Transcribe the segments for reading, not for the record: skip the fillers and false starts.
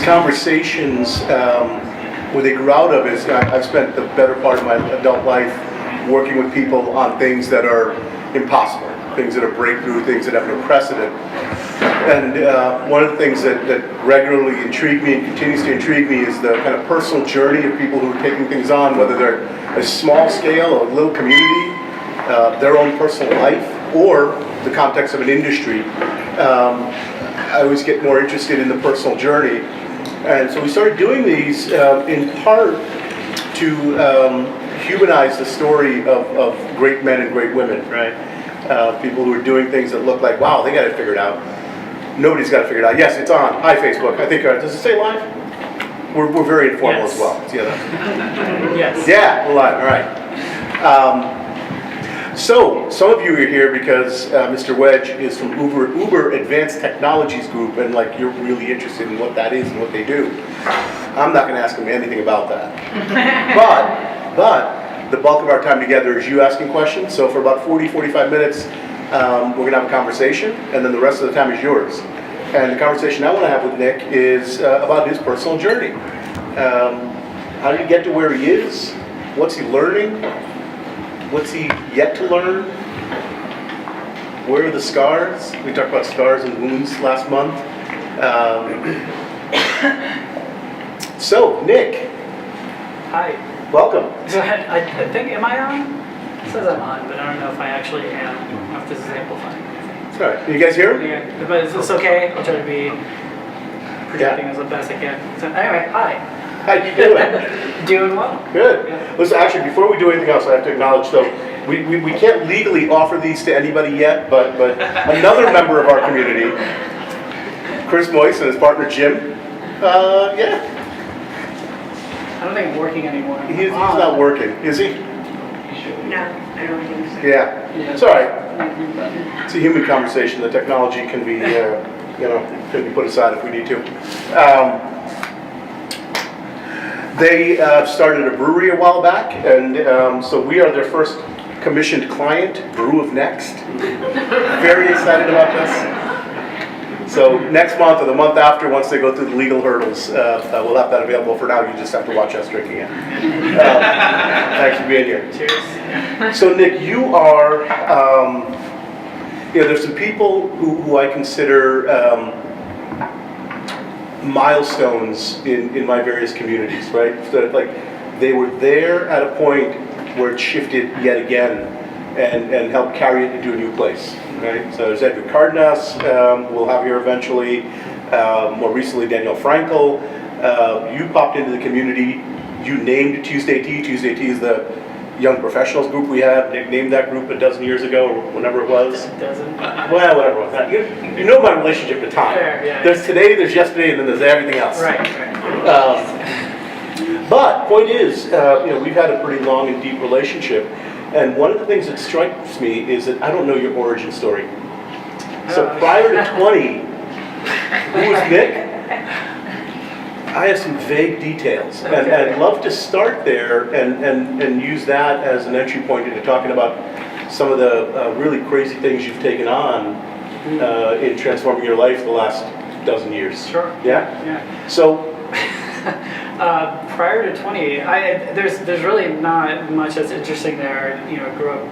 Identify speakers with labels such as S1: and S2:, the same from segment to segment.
S1: conversations, where they grew out of is I've spent the better part of my adult life working with people on things that are impossible, things that are breakthrough, things that have no precedent. And one of the things that regularly intrigued me and continues to intrigue me is the kind of personal journey of people who are taking things on, whether they're a small scale or a little community, their own personal life, or the context of an industry. I always get more interested in the personal journey. And so we started doing these in part to humanize the story of great men and great women, right? People who are doing things that look like, wow, they got it figured out. Nobody's got it figured out. Yes, it's on. Hi, Facebook. I think, does it say live? We're very informal as well.
S2: Yes.
S1: Yeah, we're live. All right. So, some of you are here because Mr. Wedge is from Uber Advanced Technologies Group, and like you're really interested in what that is and what they do. I'm not going to ask him anything about that. But the bulk of our time together is you asking questions. So for about 40, 45 minutes, we're going to have a conversation, and then the rest of the time is yours. And the conversation I want to have with Nick is about his personal journey. How did he get to where he is? What's he learning? What's he yet to learn? Where are the scars? We talked about scars and wounds last month. So, Nick.
S2: Hi.
S1: Welcome.
S2: So I think, am I on? It says I'm on, but I don't know if I actually am. I don't know if this is amplifying anything.
S1: It's all right. Can you guys hear him?
S2: Yeah, but is this okay? I'll try to be projecting as best I can. So anyway, hi.
S1: How you doing?
S2: Doing well.
S1: Good.
S2: Yeah.
S1: Listen, actually, before we do anything else, I have to acknowledge, though, we can't legally offer these to anybody yet, but another member of our community, Chris Moyse and his partner Jim, yeah.
S2: I don't think I'm working anymore.
S1: He's not working, is he?
S3: No, I don't think so.
S1: Yeah. It's all right. It's a human conversation. The technology can be, can be put aside if we need to. They started a brewery a while back, and so we are their first commissioned client, Brew of Next. Very excited about this. So next month or the month after, once they go through the legal hurdles, we'll have that available. For now, you just have to watch us drinking it. Thanks for being here.
S2: Cheers.
S1: So Nick, you are, there's some people who I consider milestones in my various communities, right? So like they were there at a point where it shifted yet again and helped carry it into a new place, right? So there's Edward Cardenas, we'll have here eventually. More recently, Daniel Frankel. You popped into the community. You named Tuesday Tea. Tuesday Tea is the young professionals group we have. Nick named that group a dozen years ago, or whenever it was.
S2: Doesn't.
S1: Well, whatever it was. You know my relationship to time.
S2: Fair, yeah.
S1: There's today, there's yesterday, and then there's everything else.
S2: Right.
S1: But point is, we've had a pretty long and deep relationship, and one of the things that strikes me is that I don't know your origin story. So prior to 20, who was Nick? I have some vague details, and I'd love to start there and use that as an entry point into talking about some of the really crazy things you've taken on in transforming your life the last dozen years.
S2: Sure.
S1: Yeah?
S2: Yeah.
S1: So,
S2: prior to 20, there's really not much that's interesting there. Grew up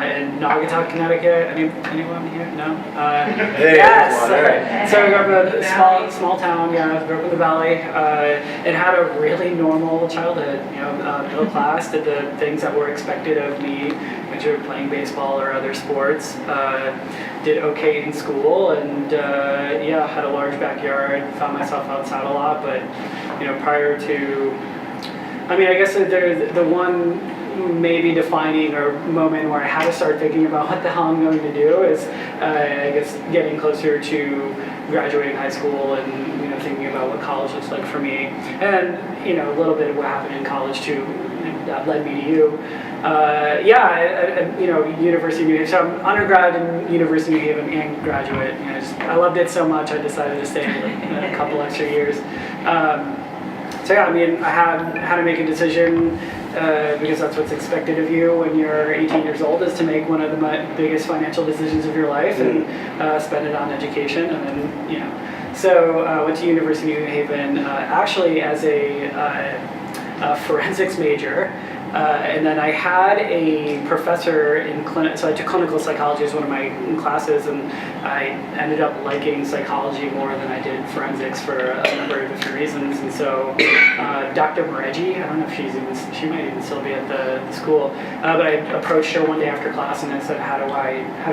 S2: in Naugatuck, Connecticut. Anyone here? No.
S1: Hey,
S2: yes.
S1: everyone,
S2: So I grew up in a small town. Yeah, grew up in the valley, and had a really normal childhood. Middle class. Did the things that were expected of me, which were playing baseball or other sports. Did okay in school, and had a large backyard. Found myself outside a lot, but prior to, I guess the one maybe defining or moment where I had to start thinking about what the hell I'm going to do is, I guess, getting closer to graduating high school and thinking about what college looks like for me, and a little bit of what happened in college too that led me to you. University of New Haven. So I'm undergrad in University of New Haven and graduate. I loved it so much I decided to stay a couple extra years. I had to make a decision because that's what's expected of you when you're 18 years old, is to make one of the biggest financial decisions of your life and spend it on education. And then, So went to University of New Haven actually as a forensics major. And then I had a professor in so I took clinical psychology as one of my classes, and I ended up liking psychology more than I did forensics for a number of different reasons. And so Dr. Moreggi, I don't know if she might even still be at the school, but I approached her one day after class and I said, how do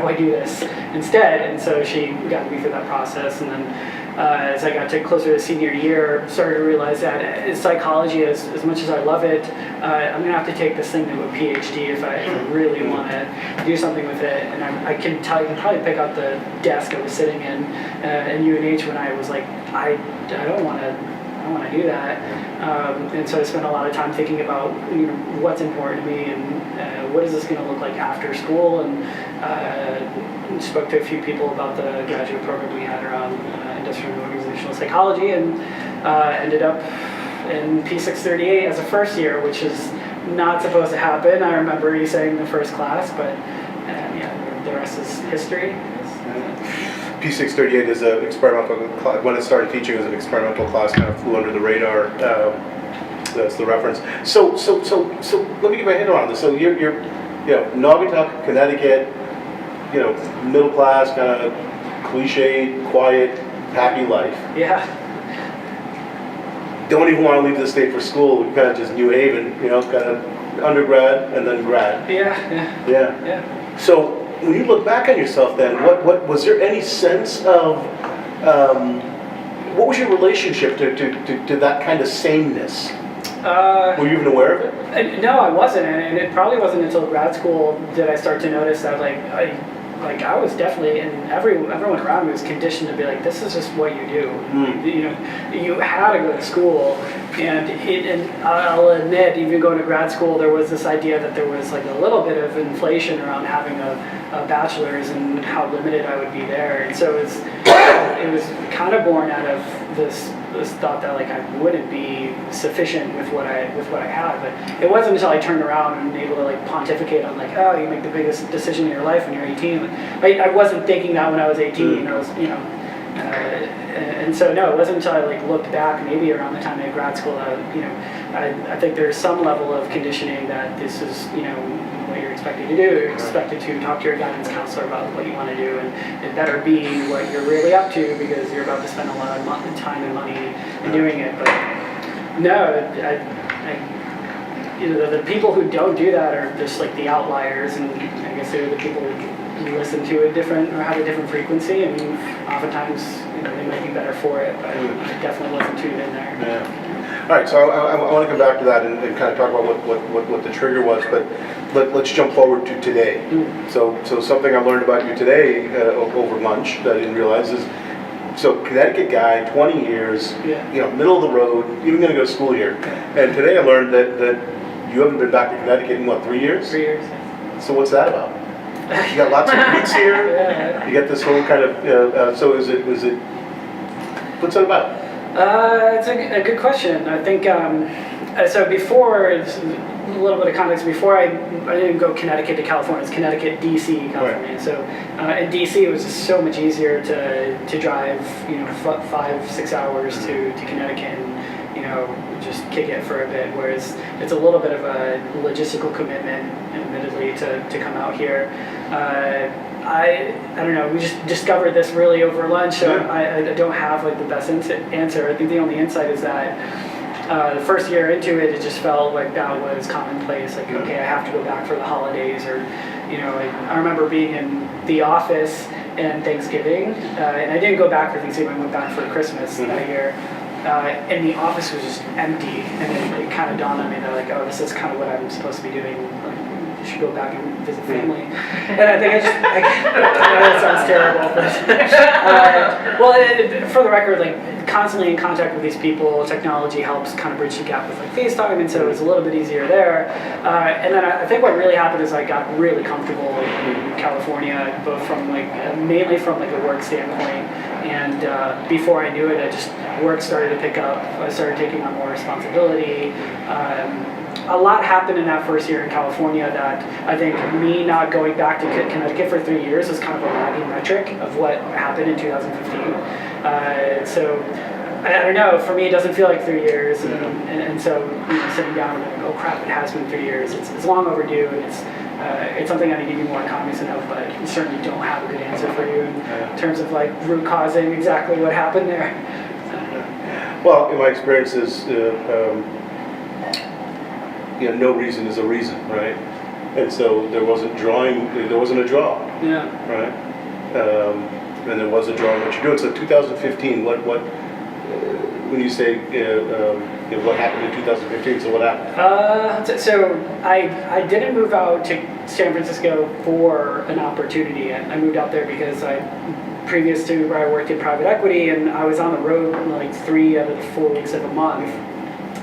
S2: I do this instead? And so she got me through that process, and then as I got closer to senior year, started to realize that psychology, as much as I love it, I'm going to have to take this thing to a PhD if I really want to do something with it. And I can probably pick up the desk I was sitting in UNH when I was like, I don't want to do that. And so I spent a lot of time thinking about what's important to me and what is this going to look like after school, and spoke to a few people about the graduate program we had around industrial and organizational psychology, and ended up in P638 as a first year, which is not supposed to happen. I remember you saying in the first class, but the rest is history.
S1: P638 is an experimental class. When I started teaching, it was an experimental class, kind of flew under the radar. That's the reference. So let me get my head around this. So you're Naugatuck, Connecticut, middle class, kind of cliche, quiet, happy life.
S2: Yeah.
S1: Don't even want to leave the state for school. Kind of just New Haven, kind of undergrad and then grad.
S2: Yeah.
S1: So when you look back on yourself, then what was there any sense of what was your relationship to that kind of sameness? Were you even aware of it?
S2: No, I wasn't, and it probably wasn't until grad school did I start to notice that I was definitely, and everyone around me was conditioned to be like, this is just what you do. You had to go to school, and I'll admit, even going to grad school, there was this idea that there was like a little bit of inflation around having a bachelor's and how limited I would be there, and so it was kind of born out of this thought that like I wouldn't be sufficient with what I had. But it wasn't until I turned around and able to like pontificate on like, oh, you make the biggest decision in your life when you're 18. I wasn't thinking that when I was 18. I was, and so no, it wasn't until I like looked back, maybe around the time I had grad school, I think there's some level of conditioning that this is what you're expected to do. You're expected to talk to your guidance counselor about what you want to do, and it better be what you're really up to, because you're about to spend a lot of time and money in doing it. But no, the people who don't do that are just like the outliers, and I guess they're the people who listen to it different or have a different frequency, and oftentimes they might be better for it, but I definitely wasn't tuned in there.
S1: Yeah. All right, so I want to come back to that and kind of talk about what the trigger was, but let's jump forward to today. So something I learned about you today over lunch that I didn't realize is, so Connecticut guy, 20 years, middle of the road, even going to go to school here. And today I learned that you haven't been back to Connecticut in 3 years?
S2: 3 years.
S1: So what's that about? You got lots of roots here.
S2: Yeah.
S1: You get this whole kind of. So is it? What's it about?
S2: It's a good question. I think so. Before, it's a little bit of context. Before I didn't go Connecticut to California. It's Connecticut, DC, California. Right. So in DC, it was just so much easier to drive 5-6 hours to Connecticut and just kick it for a bit. Whereas it's a little bit of a logistical commitment, admittedly, to come out here. I don't know, we just discovered this really over lunch, so I don't have like the best answer. I think the only insight is that the first year into it, it just felt like that was commonplace, like, okay, I have to go back for the holidays, or, I remember being in the office and Thanksgiving, and I didn't go back for Thanksgiving, I went back for Christmas that year, and the office was just empty, and then it kind of dawned on me that like, oh, this is kind of what I'm supposed to be doing. Should go back and visit family. And I think I know that sounds terrible, but for the record, like constantly in contact with these people, technology helps kind of bridge the gap with like FaceTime, and so it was a little bit easier there. And then I think what really happened is I got really comfortable in California, both from mainly from like a work standpoint, and before I knew it, work started to pick up. I started taking on more responsibility. a lot happened in that first year in California that I think me not going back to Connecticut for 3 years is kind of a lagging metric of what happened in 2015. So I don't know, for me it doesn't feel like 3 years, and so sitting down and like, oh crap, it has been 3 years. It's long overdue, and it's something I need to be more cognizant of, but I certainly don't have a good answer for you in terms of like root causing exactly what happened there.
S1: Well, in my experience is, no reason is a reason, right? And so there wasn't a draw,
S2: Yeah.
S1: right? And there was a draw on what you're doing. So 2015, when you say, what happened in 2015, so what happened?
S2: So I didn't move out to San Francisco for an opportunity. I moved out there because previous to where I worked in private equity, and I was on the road like 3 out of the 4 weeks of a month.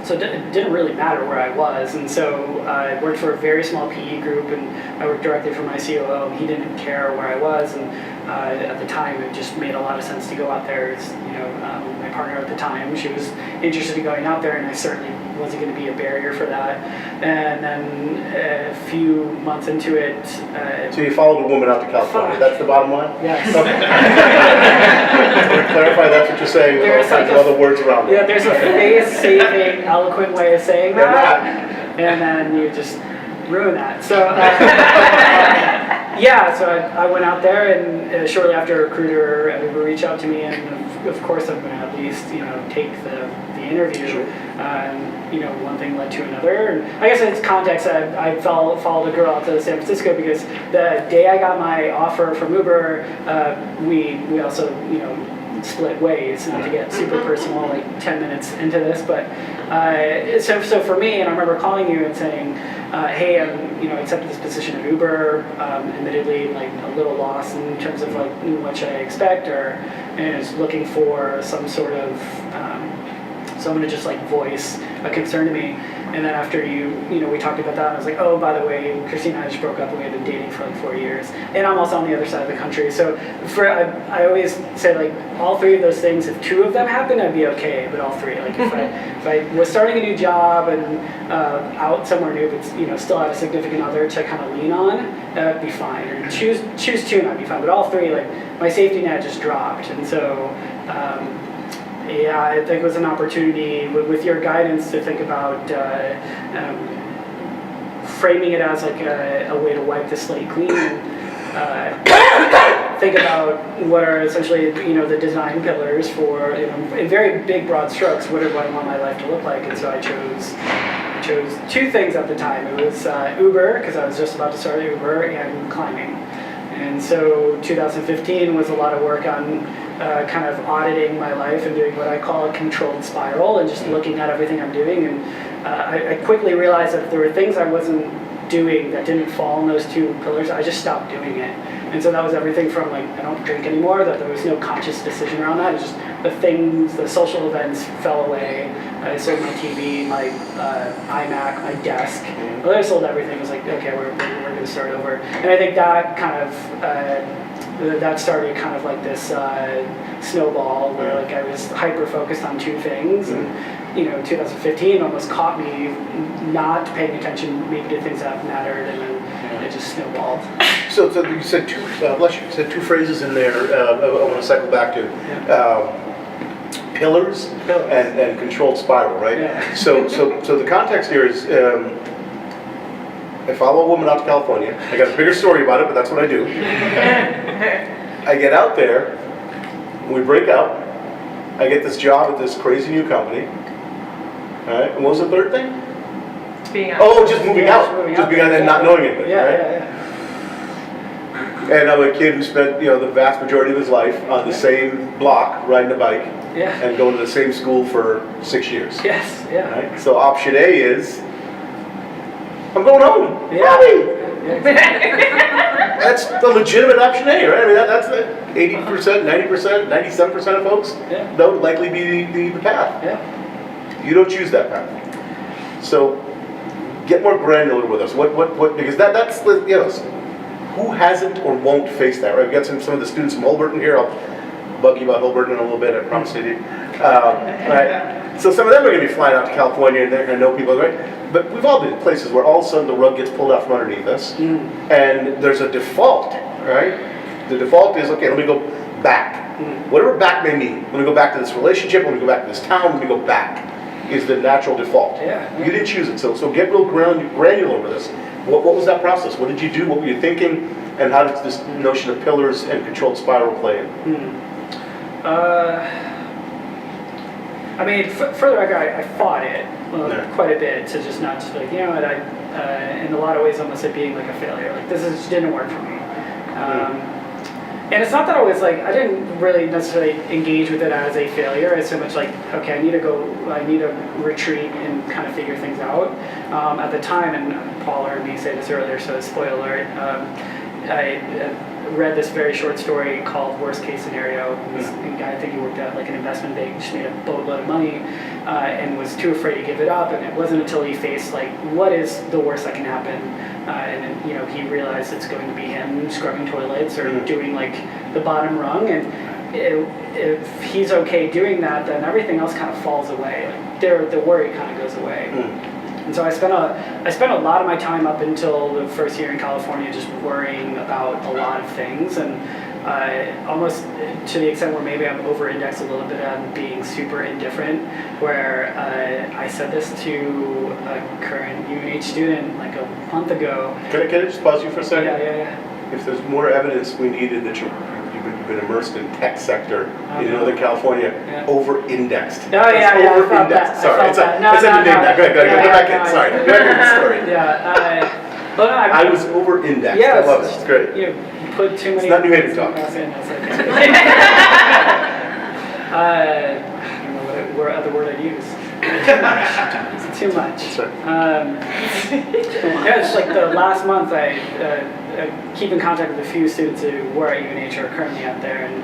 S2: So it didn't really matter where I was, and so I worked for a very small PE group, and I worked directly for my COO, and he didn't care where I was, and at the time it just made a lot of sense to go out there. My partner at the time, she was interested in going out there, and I certainly wasn't going to be a barrier for that. And then a few months into it...
S1: So you followed a woman out to California, that's the bottom line?
S2: Yes.
S1: To clarify, that's what you're saying,
S2: There's
S1: all kinds of other words around it.
S2: Yeah, there's a face-saving, eloquent way of saying that, and then you just ruin that. So, so I went out there, and shortly after a recruiter at Uber reached out to me, and of course I'm going to at least take the interview.
S1: Sure.
S2: One thing led to another, and I guess in its context, I followed a girl out to San Francisco because the day I got my offer from Uber, we also split ways, not to get super personal like 10 minutes into this, but so for me, and I remember calling you and saying, hey, I accepted this position at Uber, admittedly like a little lost in terms of like what should I expect, and is looking for some sort of someone to just like voice a concern to me. And then after we talked about that, and I was like, oh, by the way, Christine and I just broke up, and we had been dating for like 4 years, and I'm also on the other side of the country. So I always say like all 3 of those things, if 2 of them happen, I'd be okay, but all 3, like if I was starting a new job and out somewhere new, but still have a significant other to kind of lean on, that'd be fine. Or choose 2, and I'd be fine. But all 3, like my safety net just dropped, and so. I think it was an opportunity with your guidance to think about framing it as like a way to wipe the slate clean. Think about what are essentially the design pillars for in very big broad strokes. What do I want my life to look like? And so I chose 2 things at the time. It was Uber, because I was just about to start Uber, and climbing. And so 2015 was a lot of work on kind of auditing my life and doing what I call a controlled spiral, and just looking at everything I'm doing. And I quickly realized that there were things I wasn't doing that didn't fall in those 2 pillars. I just stopped doing it. And so that was everything from like, I don't drink anymore, that there was no conscious decision around that. It was just the social events fell away. I sold my TV, my iMac, my desk. But I sold everything. I was like, okay, we're going to start over. And I think that kind of, that started kind of like this snowball where like I was hyper-focused on 2 things. And 2015 almost caught me not paying attention maybe to things that mattered, and then it just snowballed.
S1: So you said 2, bless you, you said 2 phrases in there I want to cycle back to. Pillars and controlled spiral, right? Yeah. So the context here is I follow a woman out to California. I got a bigger story about it, but that's what I do. I get out there, we break up, I get this job at this crazy new company. All right, and what was the 3rd thing?
S3: Being out.
S1: Oh, just moving out. Just being out and not knowing anything, right?
S2: Yeah.
S1: And I'm a kid who spent, the vast majority of his life on the same block, riding a bike, and going to the same school for 6 years.
S2: Yes, yeah.
S1: Right? So option A is, I'm going home.
S2: Yeah.
S1: That's the legitimate option A, right? I mean, that's the 80%, 90%, 97% of folks, that would likely be the path.
S2: Yeah.
S1: You don't choose that path. So get more granular with us. What because that's the, who hasn't or won't face that, right? We've got some of the students from Holberton here. bug you about Hilburton in a little bit, I promise I do. Right? So some of them are going to be flying out to California and they're going to know people, right? But we've all been in places where all of a sudden the rug gets pulled out from underneath us and there's a default, right? The default is, okay, let me go back. Whatever back may mean. Let me go back to this relationship, let me go back to this town, let me go back, is the natural default.
S2: Yeah.
S1: You didn't choose it, so get real granular with this. What was that process? What did you do? What were you thinking? And how did this notion of pillars and controlled spiral play in?
S2: I mean, for the record, I fought it
S1: Yeah.
S2: quite a bit to just not just like, you know what, in a lot of ways almost it being like a failure. Like this just didn't work for me. And it's not that I was like, I didn't really necessarily engage with it as a failure. It's so much like, okay, I need to retreat and kind of figure things out. At the time, and Paul heard me say this earlier, so spoiler alert, I read this very short story called Worst Case Scenario. This guy, I think he worked at like an investment bank, just made a boatload of money, and was too afraid to give it up. And it wasn't until he faced like, what is the worst that can happen? And then, you know, he realized it's going to be him scrubbing toilets or doing like the bottom rung. And if he's okay doing that, then everything else kind of falls away. Like the worry kind of goes away. And so I spent a lot of my time up until the first year in California just worrying about a lot of things, and almost to the extent where maybe I'm over-indexed a little bit on being super indifferent, where I said this to a current UNH student like a month ago.
S1: Can I just pause you for a second?
S2: Yeah.
S1: If there's more evidence we needed that you've been immersed in tech sector in Northern California, over-indexed.
S2: Oh, yeah, I felt
S1: Over-indexed.
S2: that.
S1: Sorry,
S2: I
S1: it's
S2: felt
S1: a
S2: that.
S1: new name now. Go back in. Sorry, go back in the story.
S2: Yeah. But
S1: I was over-indexed.
S2: Yeah,
S1: I love it. It's great.
S2: You put too many.
S1: It's not New Haven talk.
S2: I don't know what other word I'd use. It's too much.
S1: That's right.
S2: Yeah, it's like the last month I keep in contact with a few students who were at UNH or are currently out there, and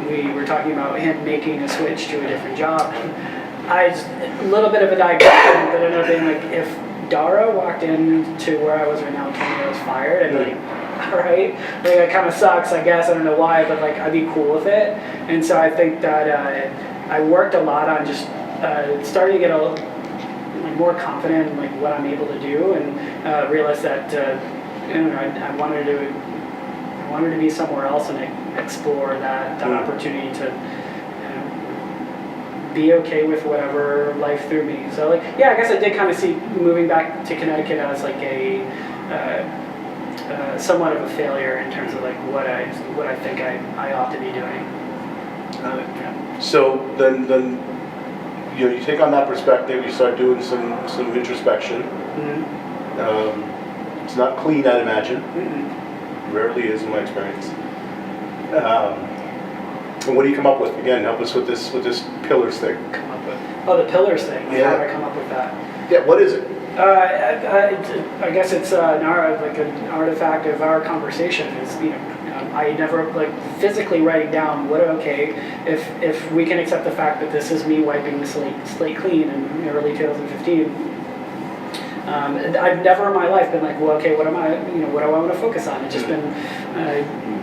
S2: we were talking about him making a switch to a different job. A little bit of a digression, but ended up being like, if Dara walked into where I was right now, told me I was fired, I'd be like, all right, like it kind of sucks, I guess, I don't know why, but like I'd be cool with it. And so I think that I worked a lot on just starting to get a little like more confident in like what I'm able to do, and realized that I wanted to be somewhere else and explore that opportunity to be okay with whatever life threw me. So like, yeah, I guess I did kind of see moving back to Connecticut as like a somewhat of a failure in terms of like what I think I ought to be doing. Yeah.
S1: So then you take on that perspective, you start doing some introspection. It's not clean, I'd imagine. Rarely is in my experience. And what do you come up with? Again, help us with this pillars thing.
S2: Come up with the pillars thing.
S1: Yeah.
S2: How did I come up with that?
S1: Yeah, what is it?
S2: I guess it's an artifact of our conversation. Is I never like physically writing down if we can accept the fact that this is me wiping the slate clean in early 2015. I've never in my life been like, well, okay, what do I want to focus on? It's just been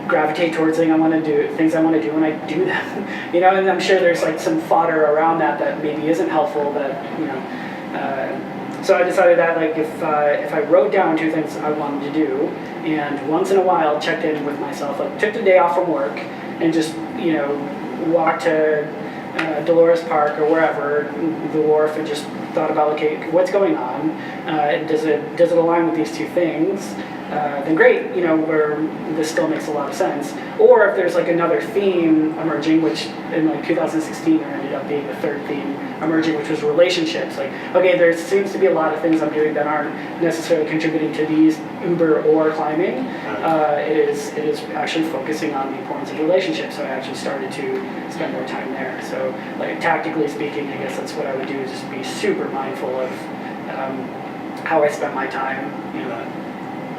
S2: gravitate towards things I want to do, and I do them. And I'm sure there's like some fodder around that maybe isn't helpful. So I decided that like if I wrote down 2 things I wanted to do, and once in a while checked in with myself, like took the day off from work and just walked to Dolores Park or wherever, the wharf, and just thought about, okay, what's going on? Does it align with these 2 things? Then great, where this still makes a lot of sense. Or if there's like another theme emerging, which in like 2016 there ended up being the 3rd theme emerging, which was relationships. Like, okay, there seems to be a lot of things I'm doing that aren't necessarily contributing to these Uber or climbing. It is actually focusing on the importance of relationships. So I actually started to spend more time there. So like tactically speaking, I guess that's what I would do, is just be super mindful of how I spend my time.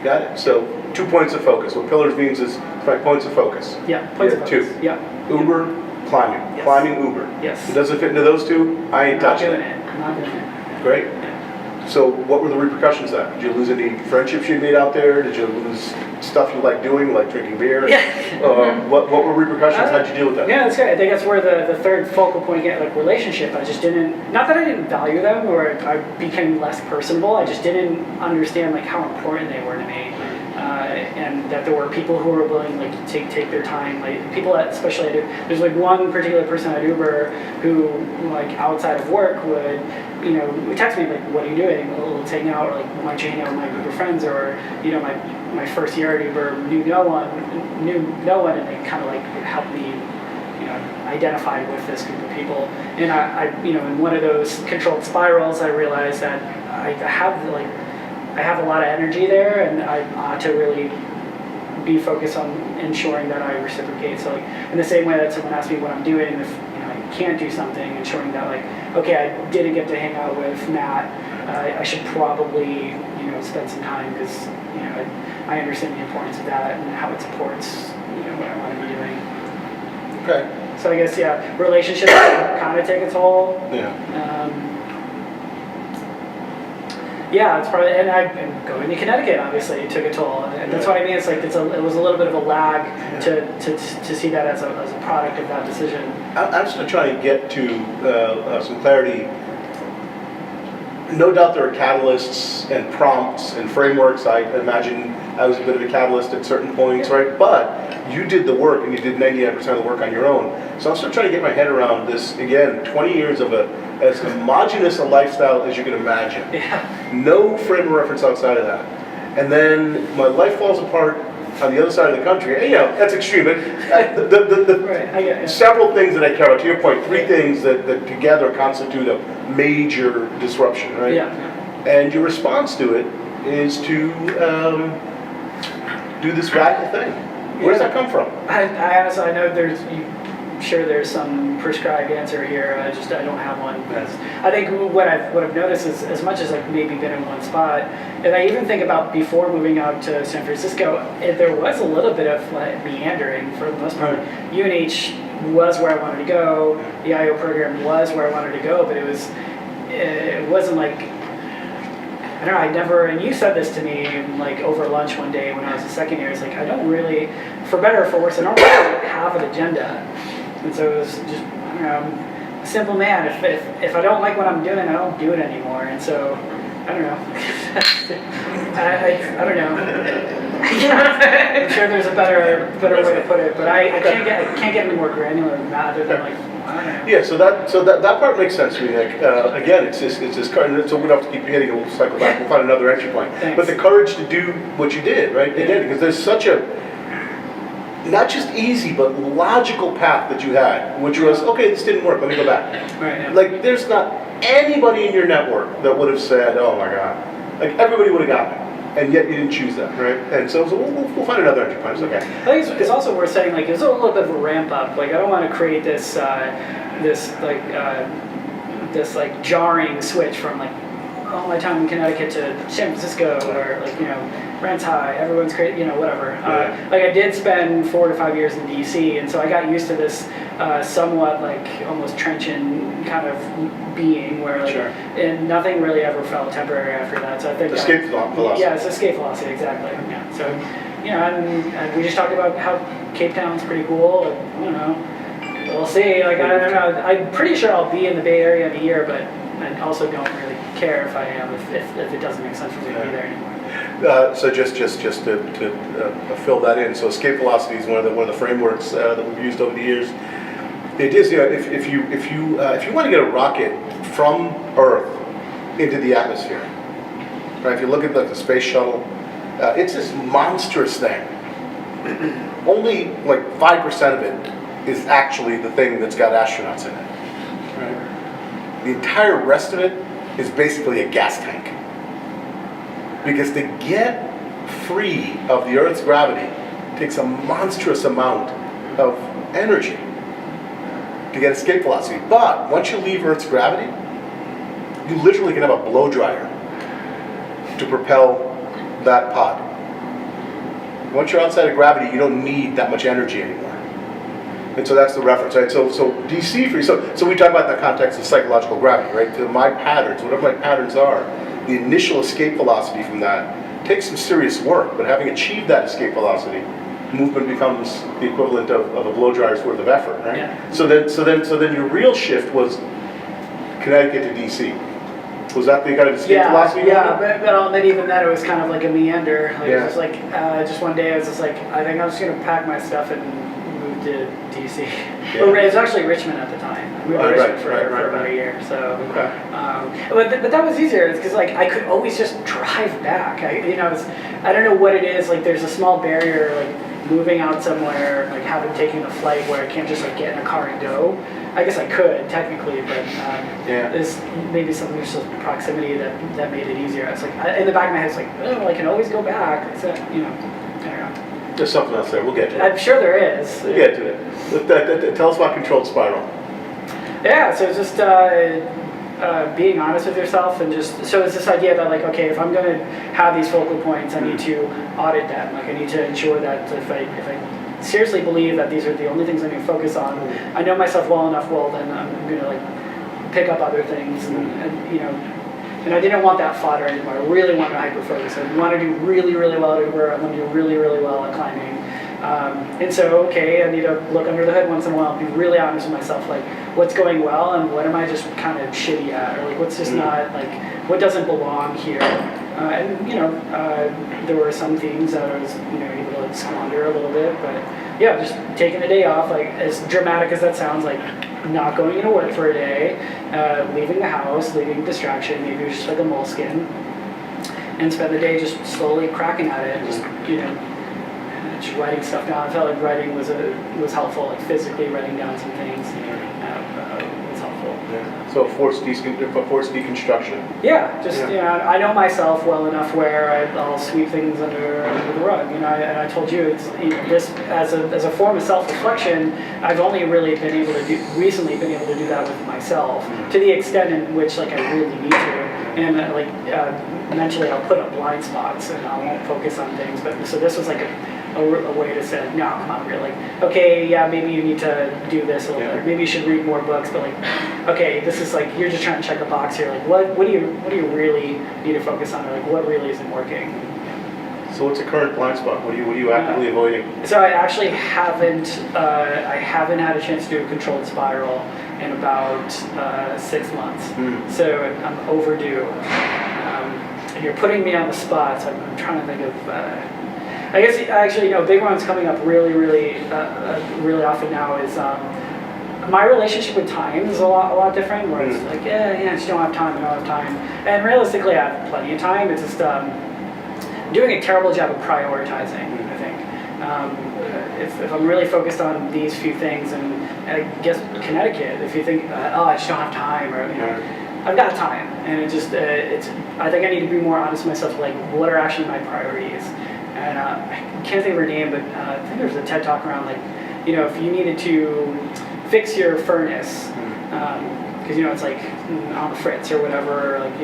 S1: Got it. So 2 points of focus. What pillars means is 5 points of focus.
S2: Yeah, points of focus.
S1: 2.
S2: Yeah.
S1: Uber, climbing.
S2: Yes.
S1: Climbing, Uber.
S2: Yes.
S1: It doesn't fit into those 2? I ain't
S2: Not
S1: touching
S2: doing
S1: it.
S2: it. Not doing it.
S1: Great. So what were the repercussions of that? Did you lose any friendships you made out there? Did you lose stuff you like doing, like drinking beer?
S2: Yeah.
S1: What were repercussions? How'd you deal with that?
S2: Yeah, that's good. I think that's where the third focal point, like relationship, I just didn't, not that I didn't value them or I became less personable, I just didn't understand like how important they were to me. And that there were people who were willing like to take their time, like people that, especially there's like one particular person at Uber who like outside of work would, would text me like, what are you doing? Let's hang out, or like, why don't you hang out with my Uber friends? Or, my first year at Uber knew no one, and they kind of like helped me, identify with this group of people. And I in one of those controlled spirals, I realized that I have a lot of energy there, and I ought to really be focused on ensuring that I reciprocate. So like in the same way that someone asks me what I'm doing, if I can't do something, ensuring that like, okay, I didn't get to hang out with Matt, I should probably spend some time because I understand the importance of that and how it supports what I want to be doing.
S1: Okay.
S2: So I guess relationships kind of take a toll.
S1: Yeah.
S2: Yeah, it's probably, and going to Connecticut obviously took a toll, and that's what I mean. It's like it was a little bit of a lag to see that as a product of that decision.
S1: I'm just going to try and get to some clarity. No doubt there are catalysts and prompts and frameworks. I imagine I was a bit of a catalyst at certain points, right? But you did the work, and you did 99% of the work on your own. So I'm still trying to get my head around this, again, 20 years of as homogenous a lifestyle as you can imagine.
S2: Yeah.
S1: No frame of reference outside of that. And then my life falls apart on the other side of the country. And, that's extreme, but
S2: Right, I get it.
S1: several things that I care about. To your point, three things that together constitute a major disruption, right?
S2: Yeah.
S1: And your response to it is to do this radical thing. Where does that come from?
S2: I honestly, I know I'm sure there's some prescribed answer here. I don't have one. I think what I've noticed is, as much as I've maybe been in one spot, and I even think about before moving out to San Francisco, there was a little bit of like meandering for the most part. UNH was where I wanted to go. The IO program was where I wanted to go, but it wasn't like, I don't know, I never, and you said this to me like over lunch one day when I was a second year, it's like, I don't really, for better or for worse, I don't really have an agenda. And so it was just, I don't know, I'm a simple man. If I don't like what I'm doing, I don't do it anymore. And so, I don't know. I don't know. I'm sure there's a better way to put it, but I can't get any more granular than that, other than like, I don't know.
S1: Yeah, so that part makes sense to me, Nick. Again, it's this courage. So we don't have to keep hitting it. We'll cycle back. We'll find another entry point.
S2: Thanks.
S1: But the courage to do what you did, right?
S2: Yeah.
S1: Again, because there's such a not just easy but logical path that you had, which was okay. This didn't work. Let me go back.
S2: Right, yeah.
S1: Like there's not anybody in your network that would have said, "Oh my God," like everybody would have gotten it, and yet you didn't choose that, right? And so we'll find another entry point. It's okay.
S2: I think it's also worth saying, like, it's a little bit of a ramp up. Like, I don't want to create this jarring switch from like all my time in Connecticut to San Francisco, or like rent's high, everyone's crazy, whatever. Like I did spend 4 to 5 years in DC, and so I got used to this somewhat like almost trenchant kind of being where like,
S1: Sure.
S2: and nothing really ever felt temporary after that. So I think
S1: Escape velocity.
S2: Yeah, it's escape velocity, exactly. Yeah. So, and we just talked about how Cape Town's pretty cool. I don't know. We'll see. Like, I don't know. I'm pretty sure I'll be in the Bay Area in a year, but I also don't really care if I am, if it doesn't make sense for me to be there anymore.
S1: So just to fill that in, so escape velocity is one of the frameworks that we've used over the years. It is, if you want to get a rocket from Earth into the atmosphere, right? If you look at the space shuttle, it's this monstrous thing. Only like 5% of it is actually the thing that's got astronauts in it. Right? The entire rest of it is basically a gas tank. Because to get free of the Earth's gravity takes a monstrous amount of energy to get escape velocity. But once you leave Earth's gravity, you literally can have a blow dryer to propel that pod. Once you're outside of gravity, you don't need that much energy anymore. And so that's the reference, right? So DC free. So we talk about the context of psychological gravity, right? To my patterns, whatever my patterns are, the initial escape velocity from that takes some serious work, but having achieved that escape velocity, movement becomes the equivalent of a blow dryer's worth of effort, right?
S2: Yeah.
S1: So then your real shift was Connecticut to DC. Was that the kind of escape velocity?
S2: Yeah, but even then it was kind of like a meander. Like,
S1: Yeah.
S2: It was like, just one day I was just like, I think I'm just going to pack my stuff and move to DC.
S1: Yeah.
S2: Well, it was actually Richmond at the time. I moved to Richmond for
S1: right.
S2: about a year, so.
S1: Okay.
S2: But that was easier because like I could always just drive back. I don't know what it is. Like there's a small barrier like moving out somewhere, like having taken a flight where I can't just like get in a car and go. I guess I could technically, but there's maybe something just proximity that made it easier. It's like in the back of my head, it's like, oh, I can always go back. It's I don't know.
S1: There's something else there. We'll get to it.
S2: I'm sure there is.
S1: We'll get to it. Tell us about controlled spiral.
S2: Yeah, so it's just being honest with yourself and just, so it's this idea that like, okay, if I'm going to have these focal points, I need to audit them. Like I need to ensure that if I seriously believe that these are the only things I'm going to focus on, I know myself well enough, well then I'm going to like pick up other things and I didn't want that fodder anymore. I really wanted to hyper-focus. I want to do really, really well at Uber. I want to do really, really well at climbing. And so, okay, I need to look under the hood once in a while and be really honest with myself, like what's going well and what am I just kind of shitty at, or like what's just not, like what doesn't belong here. There were some things that I was, able to squander a little bit, but yeah, just taking a day off, like as dramatic as that sounds, like not going into work for a day, leaving the house, leaving distraction, maybe it was just like a moleskin, and spend the day just slowly cracking at it, just, just writing stuff down. I felt like writing was helpful, like physically writing down some things was helpful.
S1: Yeah. So forced deconstruction.
S2: Yeah, just I know myself well enough where I'll sweep things under the rug. And I told you it's this as a form of self-reflection. I've only really recently been able to do that with myself to the extent in which like I really need to. And mentally I'll put up blind spots and I won't focus on things. But so this was like a way to say, no, come on, really. Like, okay, maybe you need to do this a little better. Maybe you should read more books. But like, okay, this is like you're just trying to check a box here. Like, what do you really need to focus on? Or like, what really isn't working?
S1: So what's a current blind spot? What are you actively avoiding?
S2: So I actually haven't had a chance to do a controlled spiral in about 6 months. So I'm overdue. And you're putting me on the spot. So I'm trying to think of. I guess actually, big one's coming up really, really, really often now is my relationship with time is a lot different. Where it's like, I just don't have time. And realistically, I have plenty of time. It's just doing a terrible job of prioritizing. I think if I'm really focused on these few things, and I guess Connecticut, if you think, I just don't have time, or I've got time, and it just I think I need to be more honest with myself. Like, what are actually my priorities? And I can't think of her name, but I think there was a TED Talk around like, if you needed to fix your furnace, because it's like on the fritz or whatever, or like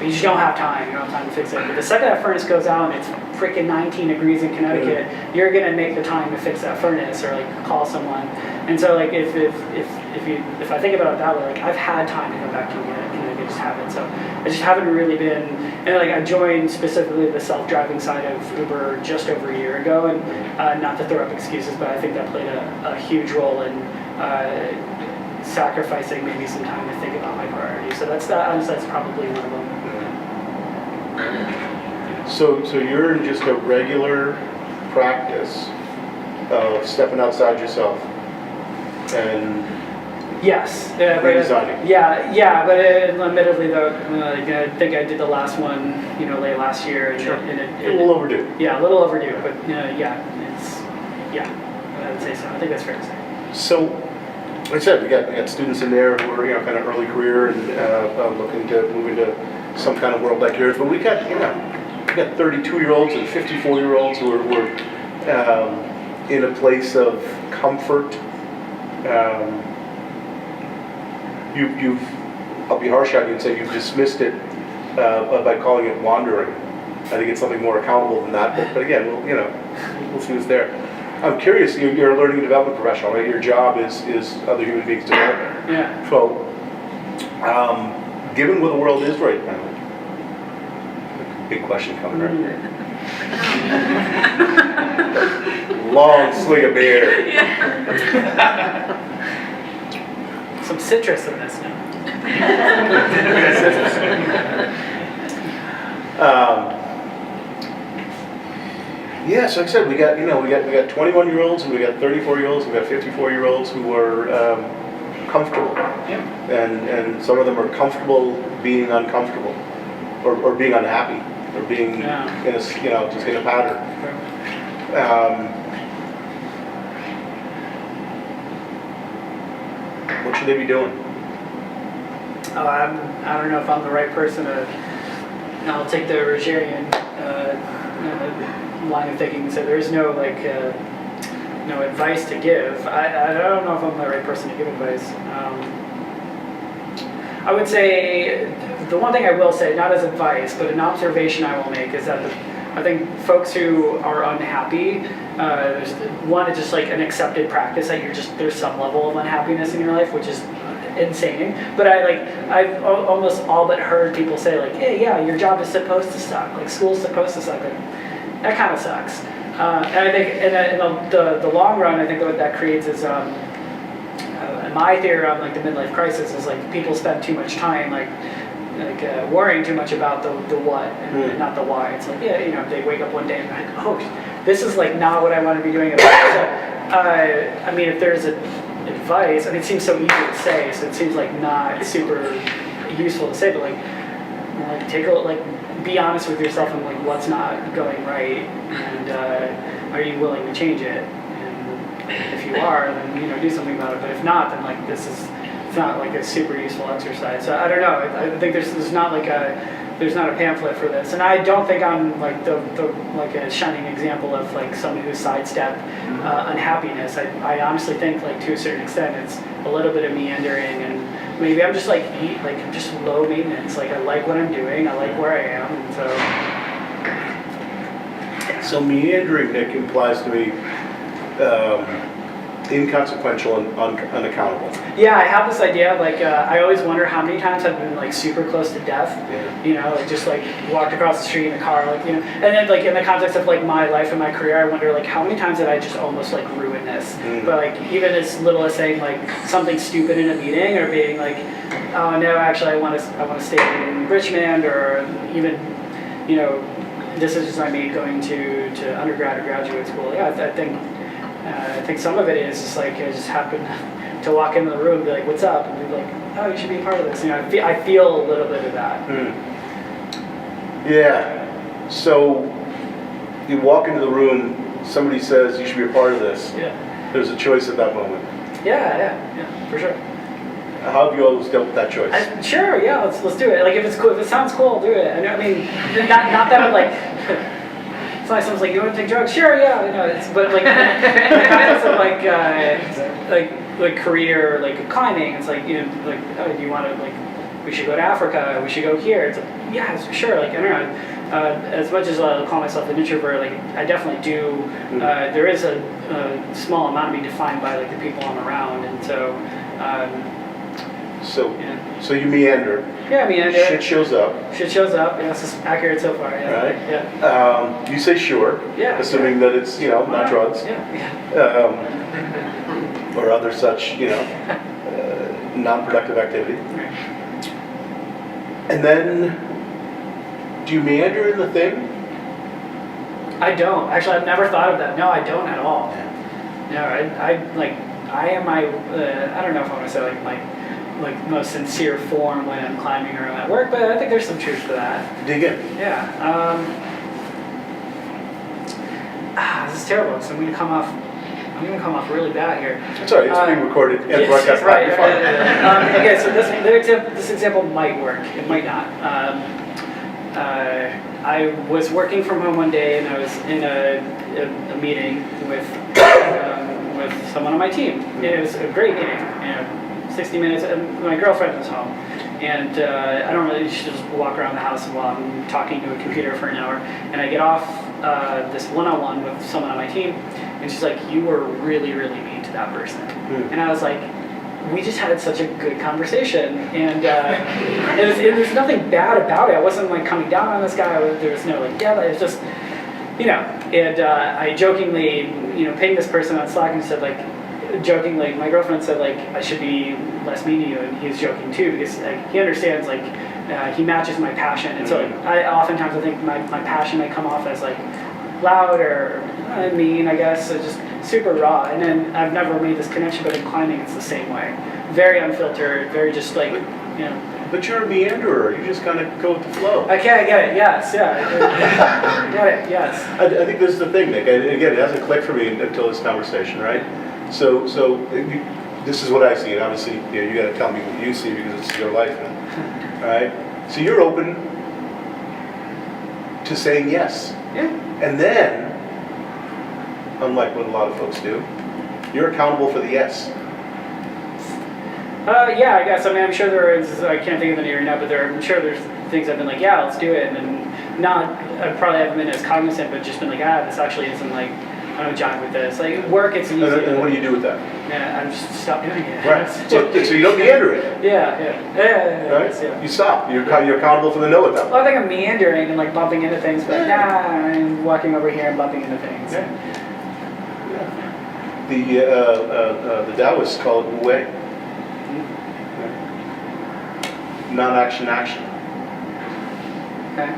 S2: you just don't have time. You don't have time to fix it. But the second that furnace goes out and it's freaking 19 degrees in Connecticut, you're gonna make the time to fix that furnace or like call someone. And so like if I think about it that way, like I've had time to come back to Connecticut, I just haven't. So I just haven't really been. And like I joined specifically the self-driving side of Uber just over a year ago, and not to throw up excuses, but I think that played a huge role in sacrificing maybe some time to think about my priorities. So that's probably one of them.
S1: So you're in just a regular practice of stepping outside yourself and
S2: yes,
S1: redesigning.
S2: But admittedly though, I think I did the last one, late last year, and,
S1: sure.
S2: and
S1: a little overdue.
S2: Yeah, a little overdue, but I would say so. I think that's fair to say.
S1: So, like I said, we got students in there who are kind of early career and looking to move into some kind of world like yours, but we got 32-year-olds and 54-year-olds who are in a place of comfort. I'll be harsh on you and say you've dismissed it by calling it wandering. I think it's something more accountable than that. But again, we'll see what's there. I'm curious. You're a learning and development professional, right? Your job is other human beings' development.
S2: Yeah.
S1: So, given where the world is right now, Big question coming right here. Long swig of beer.
S2: Some citrus in this now.
S1: Yeah, so like I said, we got 21-year-olds and we got 34-year-olds, we got 54-year-olds who are comfortable,
S2: Yeah.
S1: and some of them are comfortable being uncomfortable, or being unhappy, or being
S2: Yeah.
S1: in a just in a pattern. What should they be doing?
S2: I don't know if I'm the right person to. I'll take the Rogerian line of thinking and say there's no no advice to give. I don't know if I'm the right person to give advice. I would say the one thing I will say, not as advice, but an observation I will make is that I think folks who are unhappy, there's it's just like an accepted practice that there's some level of unhappiness in your life, which is insane. But I've almost all but heard people say like, hey, yeah, your job is supposed to suck. Like school's supposed to suck. Like, that kind of sucks. And I think in the long run, I think what that creates is my theory on like the midlife crisis is like people spend too much time worrying too much about the what and not the why. It's like, yeah, they wake up one day and they're like, oh, this is like not what I want to be doing at all. So, I mean, if there's advice, I mean, it seems so easy to say, so it seems like not super useful to say, but like take a look, be honest with yourself and like what's not going right, and are you willing to change it? And if you are, then do something about it. But if not, then like it's not like a super useful exercise. So I don't know. I think there's not a pamphlet for this, and I don't think I'm like the a shining example of like someone who's sidestepped unhappiness. I honestly think like to a certain extent it's a little bit of meandering, and maybe I'm just I'm just low maintenance. Like I like what I'm doing, I like where I am, and
S1: So meandering, Nick, implies to me inconsequential and unaccountable.
S2: yeah, I have this idea of I always wonder how many times I've been like super close to death.
S1: Yeah.
S2: Just like walked across the street in a car, and then like in the context of like my life and my career, I wonder like how many times did I just almost like ruin this? But like even as little as saying like something stupid in a meeting, or being like, oh no, actually I want to stay in Richmond, or even decisions I made going to undergrad or graduate school. Yeah, I think some of it is just like I just happened to walk into the room and be like, what's up? And be like, oh, you should be a part of this. I feel a little bit of that.
S1: Yeah. So you walk into the room, somebody says you should be a part of this.
S2: Yeah.
S1: There's a choice at that moment.
S2: Yeah, for sure.
S1: How have you always dealt with that choice?
S2: Sure, yeah, let's do it. Like if it's cool, if it sounds cool, I'll do it. I mean, not that I'm like. It's like someone's like, you want to take drugs? Sure, yeah, but like in the context of like career, like climbing, it's like oh, do you want to we should go to Africa, we should go here. It's like, yeah, sure. Like I don't know. As much as I call myself an introvert, like I definitely do. There is a small amount of me defined by like the people I'm around, and so.
S1: So you meander.
S2: Yeah, I mean,
S1: Shit shows up.
S2: Shit shows up. Yeah, this is accurate so far. Yeah.
S1: Right.
S2: Yeah.
S1: You say sure.
S2: Yeah.
S1: Assuming that it's not drugs.
S2: Yeah.
S1: Or other such non-productive activity.
S2: Right.
S1: And then, do you meander in the thing?
S2: I don't. Actually, I've never thought of that. No, I don't at all. No, I am my. I don't know if I want to say like my most sincere form when I'm climbing or at work, but I think there's some truth to that.
S1: Dig in.
S2: Yeah. This is terrible. So I'm gonna come off really bad here.
S1: It's all right. It's being recorded and broadcast.
S2: Right. Okay, so this example might work. It might not. I was working from home one day, and I was in a meeting with someone on my team. And it was a great meeting. 60 minutes. And my girlfriend was home, and I don't really just walk around the house while I'm talking to a computer for an hour. And I get off this one-on-one with someone on my team, and she's like, "You were really, really mean to that person." And I was like, we just had such a good conversation, and there's nothing bad about it. I wasn't like coming down on this guy. There was no like, yeah, it was just, you know. And I jokingly, you know, pinged this person on Slack and said like, jokingly, my girlfriend said like, I should be less mean to you, and he's joking too because like he understands like he matches my passion, and so like, oftentimes I think my passion may come off as like loud or mean, I guess, so just super raw. And then I've never made this connection, but in climbing it's the same way. Very unfiltered, very just like, you know.
S1: But you're a meanderer. You just kind of go with the flow.
S2: Okay, I get it, yes, yeah. I get it, yes.
S1: I think this is the thing, Nick. And again, it hasn't clicked for me until this conversation, right? So this is what I see, and obviously, you know, you got to tell me what you see because it's your life, man. All right? So you're open to saying yes.
S2: Yeah.
S1: And then, unlike what a lot of folks do, you're accountable for the yes.
S2: Yeah, I guess. I mean, I'm sure there is, I can't think of any right now, but I'm sure there's things I've been like, yeah, let's do it. And then I probably haven't been as cognizant, but just been like, this actually isn't like, I don't jive with this. Like, work, it's easy.
S1: And what do you do with that?
S2: Yeah, I'm just stop doing it.
S1: Right. So you don't meander it.
S2: Yeah.
S1: Right?
S2: Yeah.
S1: You stop. You're accountable for the no at that point.
S2: Well, I think I'm meandering and like bumping into things, but I'm walking over here and bumping into things.
S1: Yeah. The Taoists call it Wu Wei. Non-action, action.
S2: Okay.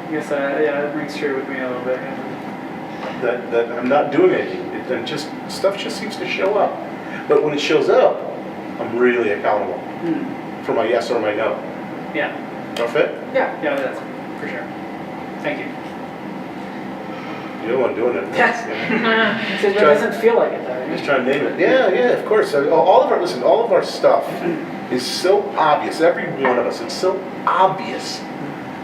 S2: I guess that rings true with me a little bit. Yeah.
S1: That I'm not doing anything. And just stuff just seems to show up. But when it shows up, I'm really accountable for my yes or my no.
S2: Yeah.
S1: No fit?
S2: Yeah, that's for sure. Thank you.
S1: You're the one doing it.
S2: Yes. It doesn't feel like it though.
S1: I'm just trying to name it. Yeah, of course. All of our stuff is so obvious. Every one of us, it's so obvious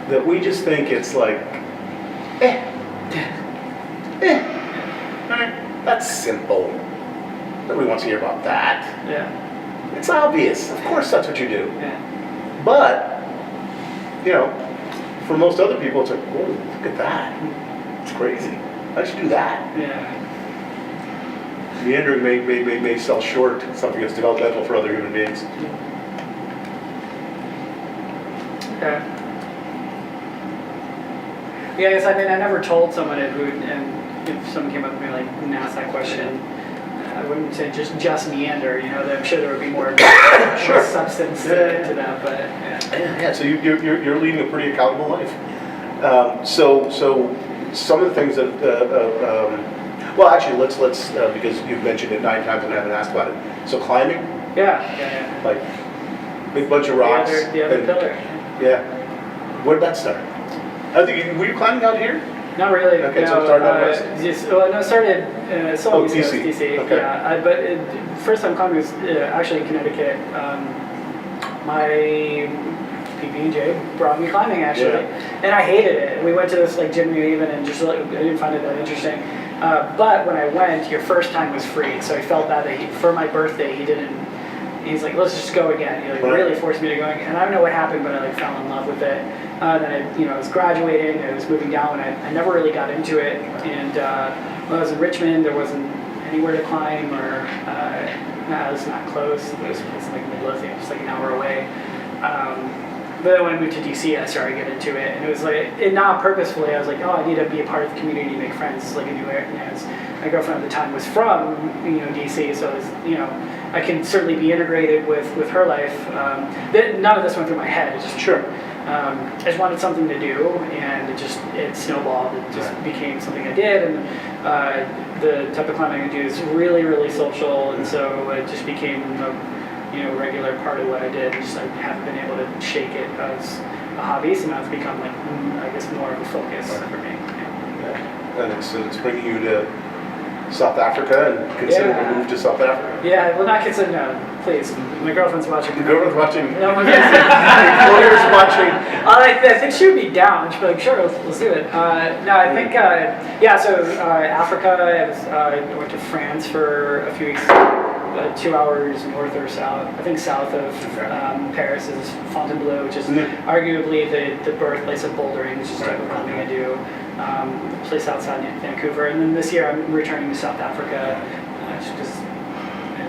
S1: that we just think it's like, that's simple. Nobody wants to hear about that.
S2: Yeah.
S1: It's obvious. Of course that's what you do.
S2: Yeah.
S1: But, you know, for most other people, it's like, whoa, look at that. It's crazy. How'd you do that?
S2: Yeah.
S1: Meandering may sell short something that's developmental for other human beings.
S2: Okay. Yeah, I guess I never told someone who, and if someone came up to me like and asked that question, I wouldn't say just meander. You know, I'm sure there would be more substance to that. But
S1: yeah. So you're leading a pretty accountable life. So some of the things that well, actually, let's because you've mentioned it 9 times and I haven't asked about it. So climbing.
S2: Yeah.
S1: Like big bunch of rocks.
S2: The other pillar.
S1: Yeah. Where did that start? Were you climbing out here?
S2: Not really.
S1: Okay, so it started out west.
S2: It started
S1: DC.
S2: DC.
S1: Okay.
S2: Yeah, but first time climbing was actually in Connecticut. My PB&J brought me climbing actually, and I hated it. We went to this like gym New Haven and just like I didn't find it that interesting. But when I went, your first time was free, so I felt that for my birthday he's like, let's just go again. He like really forced me to go again. And I don't know what happened, but I like fell in love with it. Then I was graduating, I was moving down, and I never really got into it. And when I was in Richmond, there wasn't anywhere to climb, or it was not close. It was like Midlothian, just like an hour away. But then when I moved to DC, I started getting into it, and it was like, not purposefully. I was like, I need to be a part of the community, make friends. It's like a new area. My girlfriend at the time was from DC, so it was, I can certainly be integrated with her life. None of this went through my head. It's just I just wanted something to do, and it snowballed. It just became something I did, and the type of climbing I do is really, really social, and so it just became a regular part of what I did. I haven't been able to shake it as a hobby, so now it's become like I guess more of a focus for me.
S1: Yeah. And it's bringing you to South Africa, and consider a move to South Africa.
S2: Yeah, well, not consider. No, please. My girlfriend's watching.
S1: Your girlfriend's watching.
S2: No, my
S1: employer's watching.
S2: I think she would be down. She'd be like, sure, let's do it. No, I think, so Africa, I went to France for a few weeks, 2 hours north or south. I think south of Paris is Fontainebleau, which is arguably the birthplace of bouldering, which is the type of climbing I do. A place outside Vancouver. And then this year I'm returning to South Africa, just because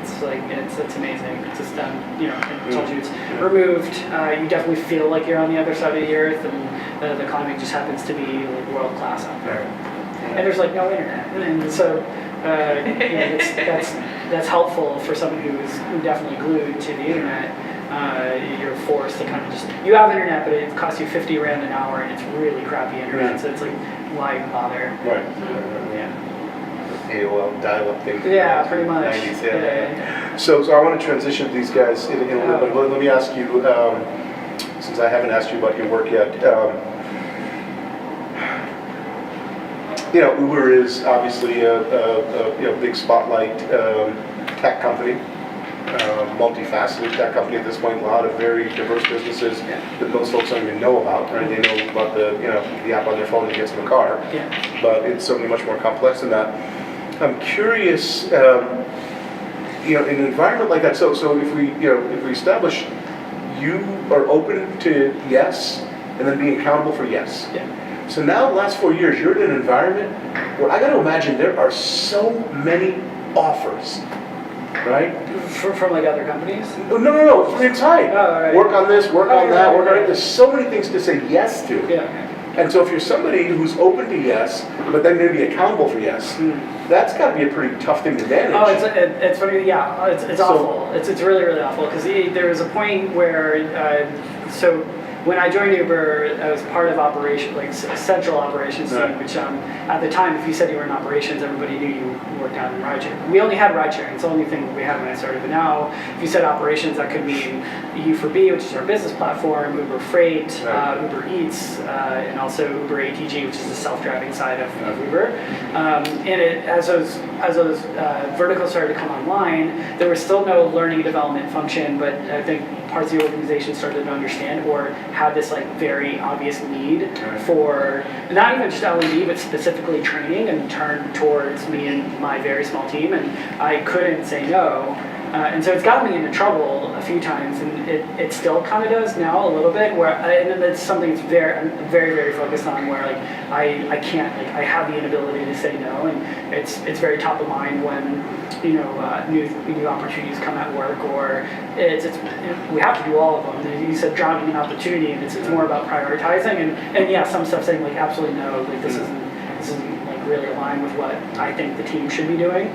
S2: it's like it's amazing. It's just I told you it's removed. You definitely feel like you're on the other side of the earth, and the climate just happens to be like world class out there. And there's like no internet, and so that's helpful for someone who's definitely glued to the internet. You're forced to kind of you have internet, but it costs you 50 rand an hour, and it's really crappy internet. So it's like, why bother?
S1: Right.
S2: Yeah.
S4: AOL dial-up thing.
S2: Yeah, pretty much.
S4: 90s,
S2: Yeah.
S1: So I want to transition to these guys in a little bit. Let me ask you, since I haven't asked you about your work yet. Uber is obviously a big spotlight tech company, multifaceted tech company at this point. A lot of very diverse businesses that most folks don't even know about. Right? They know about the app on their phone that gets in the car, but it's certainly much more complex than that. I'm curious, in an environment like that. So if we establish you are open to yes, and then being accountable for yes.
S2: Yeah.
S1: So now, the last 4 years, you're in an environment where I got to imagine there are so many offers, right?
S2: From like other companies?
S1: No, from inside.
S2: Oh, right.
S1: Work on this, work on that,
S2: right,
S1: work on
S2: right.
S1: it. There's so many things to say yes to.
S2: Yeah.
S1: And so if you're somebody who's open to yes, but then going to be accountable for yes, that's got to be a pretty tough thing to manage.
S2: Oh, it's funny. Yeah, it's awful. It's really, really awful, because there was a point where so when I joined Uber, I was part of operation, like central operations team, which at the time, if you said you were in operations, everybody knew you worked out in rideshare. We only had rideshare. It's the only thing we had when I started. But now, if you said operations, that could mean U4B, which is our business platform, Uber Freight, Uber Eats, and also Uber ATG, which is the self-driving side of Uber. As those verticals started to come online, there was still no learning and development function, but I think parts of the organization started to understand or had this like very obvious need for not even just L&D, but specifically training, and turned towards me and my very small team, and I couldn't say no. And so it's gotten me into trouble a few times, and it still kind of does now a little bit. And it's something that's I'm very, very focused on. Where like I can't, like I have the inability to say no, and it's very top of mind when new opportunities come at work, or we have to do all of them. You said drowning in opportunity, and it's more about prioritizing, and yeah, some stuff saying like absolutely no, like this isn't like really aligned with what I think the team should be doing.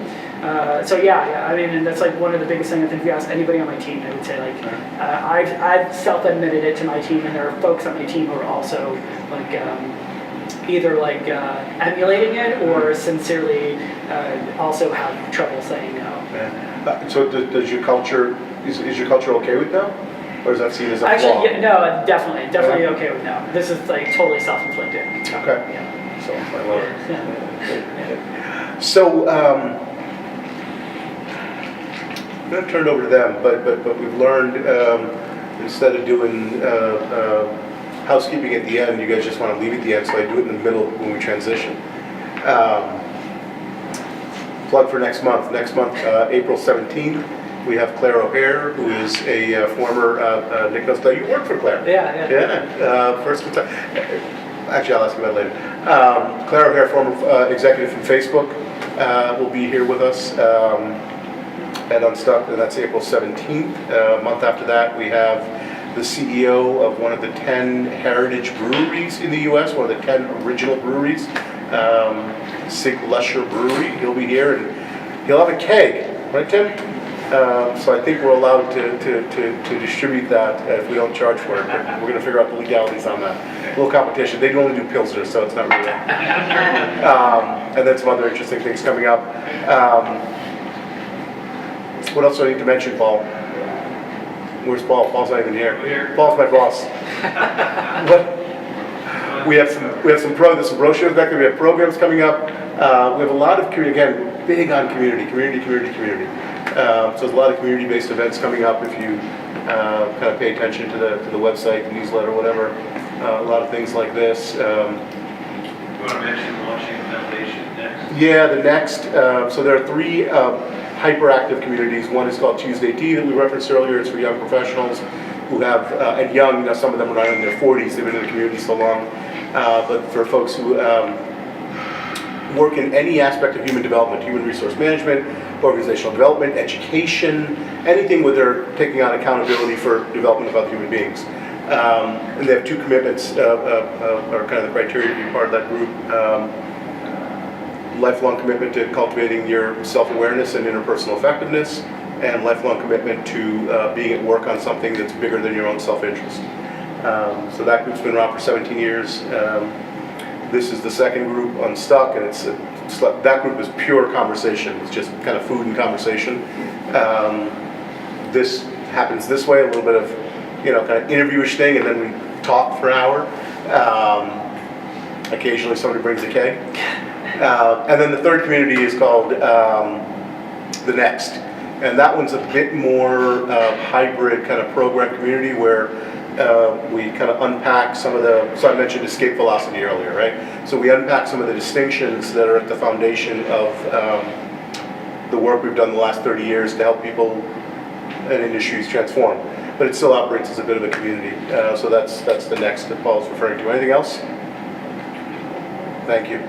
S2: So yeah, I mean, and that's like one of the biggest things. I think if you ask anybody on my team, they would say like, I've self-admitted it to my team, and there are folks on my team who are also like either like emulating it or sincerely also have trouble saying no.
S1: So does your culture is your culture okay with no, or is that seen as a flaw?
S2: Actually, yeah, no, definitely okay with no. This is like totally self-inflicted.
S1: Okay.
S2: Yeah.
S1: So I love it.
S2: Yeah.
S1: So. I'm going to turn it over to them, but we've learned instead of doing housekeeping at the end, you guys just want to leave at the end, so I do it in the middle when we transition. Plug for next month. Next month, April 17th, we have Claire O'Hare, who is a former Nick knows. You work for Claire.
S2: Yeah.
S1: First time. Actually, I'll ask you about it later. Claire O'Hare, former executive from Facebook, will be here with us. At Unstuck, and that's April 17th. A month after that, we have the CEO of one of the 10 heritage breweries in the U.S., one of the 10 original breweries, Sig Lesher Brewery. He'll be here, and he'll have a keg, right, Tim? So I think we're allowed to distribute that if we don't charge for it, but we're going to figure out the legalities on that. A little competition. They only do Pilsner, so it's not really and then some other interesting things coming up. What else do I need to mention, Paul? Where's Paul? Paul's not even here. Paul's my boss. We have some there's some brochures back there. We have programs coming up. We have a lot of community. Again, we're big on community. So there's a lot of community-based events coming up. If you kind of pay attention to the website, the newsletter, whatever, a lot of things like this.
S4: You want to mention launching the foundation next?
S1: Yeah, the next. So there are 3 hyperactive communities. One is called Tuesday Tea that we referenced earlier. It's for young professionals who have, and young, some of them are not in their 40s, they've been in the community so long. But for folks who work in any aspect of human development, human resource management, organizational development, education, anything where they're taking on accountability for development of other human beings. And they have two commitments, are kind of the criteria to be part of that group. Lifelong commitment to cultivating your self-awareness and interpersonal effectiveness, and lifelong commitment to being at work on something that's bigger than your own self-interest. So that group's been around for 17 years. This is the second group, Unstuck, and that group is pure conversation. It's just kind of food and conversation. This happens this way, a little bit of, kind of interviewish thing, and then we talk for an hour. Occasionally somebody brings a keg. And then the third community is called The Next. And that one's a bit more hybrid kind of program community where we kind of unpack some of so I mentioned escape velocity earlier, right? So we unpack some of the distinctions that are at the foundation of the work we've done the last 30 years to help people and industries transform. But it still operates as a bit of a community. So that's The Next that Paul's referring to. Anything else? Thank you.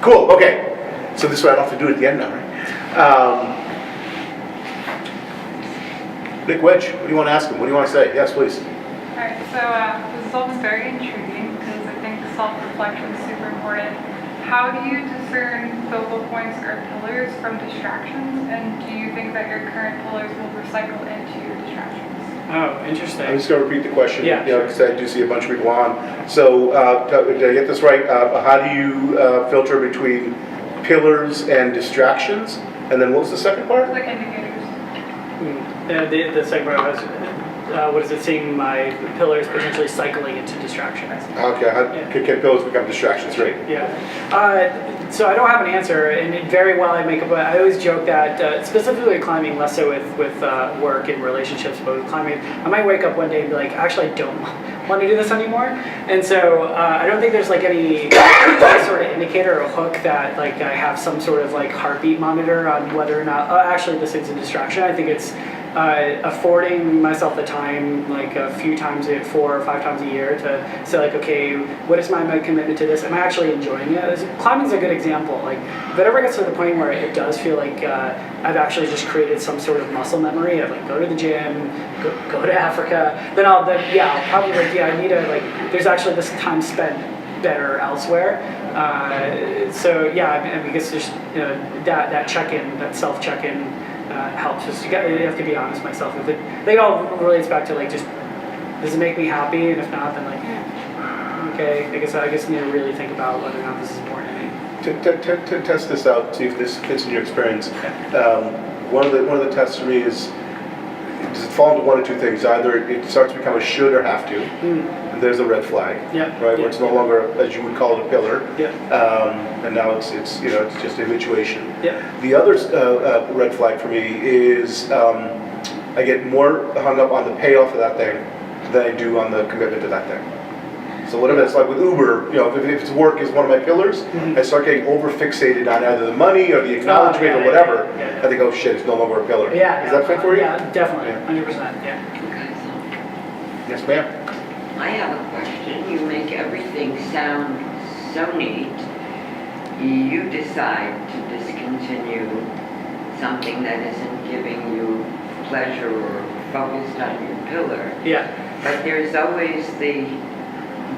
S1: Cool, okay. So this way I don't have to do it at the end now, right? Nick Wedge, what do you want to ask him? What do you want to say? Yes, please.
S5: Alright, so this is all very intriguing because I think self-reflection is super important. How do you discern focal points or pillars from distractions, and do you think that your current pillars will recycle into your distractions?
S2: Oh, interesting.
S1: I'm just going to repeat the question,
S2: Yeah,
S1: because I do see a bunch of people on. So, did I get this right? How do you filter between pillars and distractions? And then what was the second part?
S5: Like indicators.
S2: The second part was, what is it, seeing my pillars potentially cycling into distractions?
S1: Okay, can pillars become distractions, right?
S2: Yeah. So I don't have an answer, and it very well I make up. I always joke that specifically with climbing, less so with work and relationships, but with climbing, I might wake up one day and be like, actually, I don't want to do this anymore. And so I don't think there's like any sort of indicator or hook that like I have some sort of like heartbeat monitor on whether or not actually this is a distraction. I think it's affording myself the time, like a few times, 4 or 5 times a year, to say like, okay, what is my commitment to this? Am I actually enjoying it? Climbing's a good example. Like, if it ever gets to the point where it does feel like I've actually just created some sort of muscle memory of like go to the gym, go to Africa, then I'll probably like, I need to like, there's actually this time spent better elsewhere. So yeah, I guess just that check-in, that self-check-in. Helps. Just you have to be honest with myself. If it all relates back to like just does it make me happy, and if not, then like okay. I guess I need to really think about whether or not this is important to me.
S1: To test this out, see if this fits in your experience. One of the tests for me is, does it fall into one of two things? Either it starts to become a should or have to, and there's a red flag, right? Where it's no longer, as you would call it, a pillar, and now it's just habituation. The other red flag for me is I get more hung up on the payoff of that thing than I do on the commitment to that thing. So whatever it's like with Uber, if it's work is one of my pillars, I start getting over fixated on either the money or the acknowledgement or whatever. I think, oh shit, it's no longer a pillar. Does that fit for you?
S2: Yeah, definitely, 100%. Yeah.
S1: Yes, ma'am.
S6: I have a question. You make everything sound so neat. You decide to discontinue something that isn't giving you pleasure or focused on your pillar. But there's always the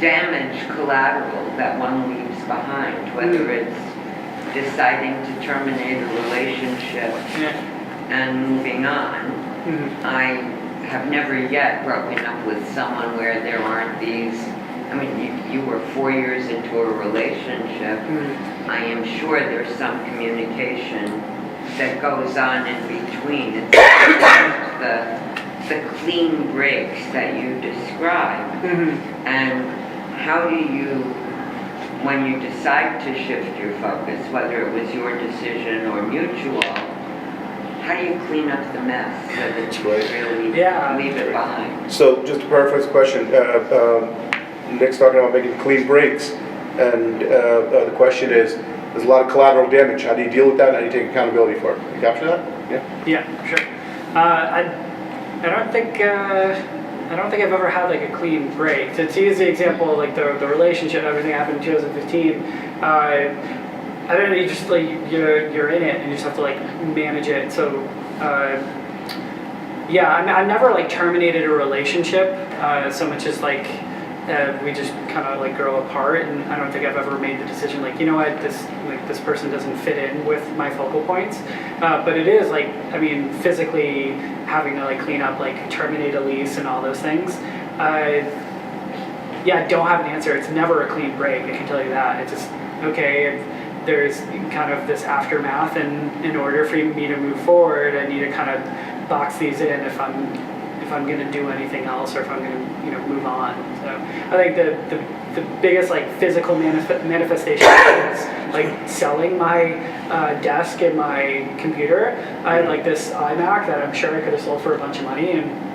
S6: damage collateral that one leaves behind, whether it's deciding to terminate a relationship and moving on. I have never yet broken up with someone where there aren't these, I mean, you were 4 years into a relationship. I am sure there's some communication that goes on in between. It's the clean breaks that you describe. And how do you, when you decide to shift your focus, whether it was your decision or mutual, how do you clean up the mess so that you really leave it behind?
S1: So just to paraphrase the question, Nick's talking about making clean breaks, and the question is, there's a lot of collateral damage. How do you deal with that, and how do you take accountability for it? You capture that?
S2: Yeah, sure. I don't think I've ever had like a clean break. To use the example, like the relationship, everything happened in 2015. I don't know, you just like, you're in it and you just have to like manage it. So, yeah, I've never like terminated a relationship so much as like we just kind of like grow apart, and I don't think I've ever made the decision like, you know what, this person doesn't fit in with my focal points. But it is like, I mean, physically having to like clean up, like terminate a lease and all those things. Yeah, I don't have an answer. It's never a clean break, I can tell you that. It's just, okay, there's kind of this aftermath, and in order for me to move forward, I need to kind of box these in if I'm going to do anything else, or if I'm going to move on. So I think the biggest like physical manifestation is like selling my desk and my computer. I had like this iMac that I'm sure I could have sold for a bunch of money, and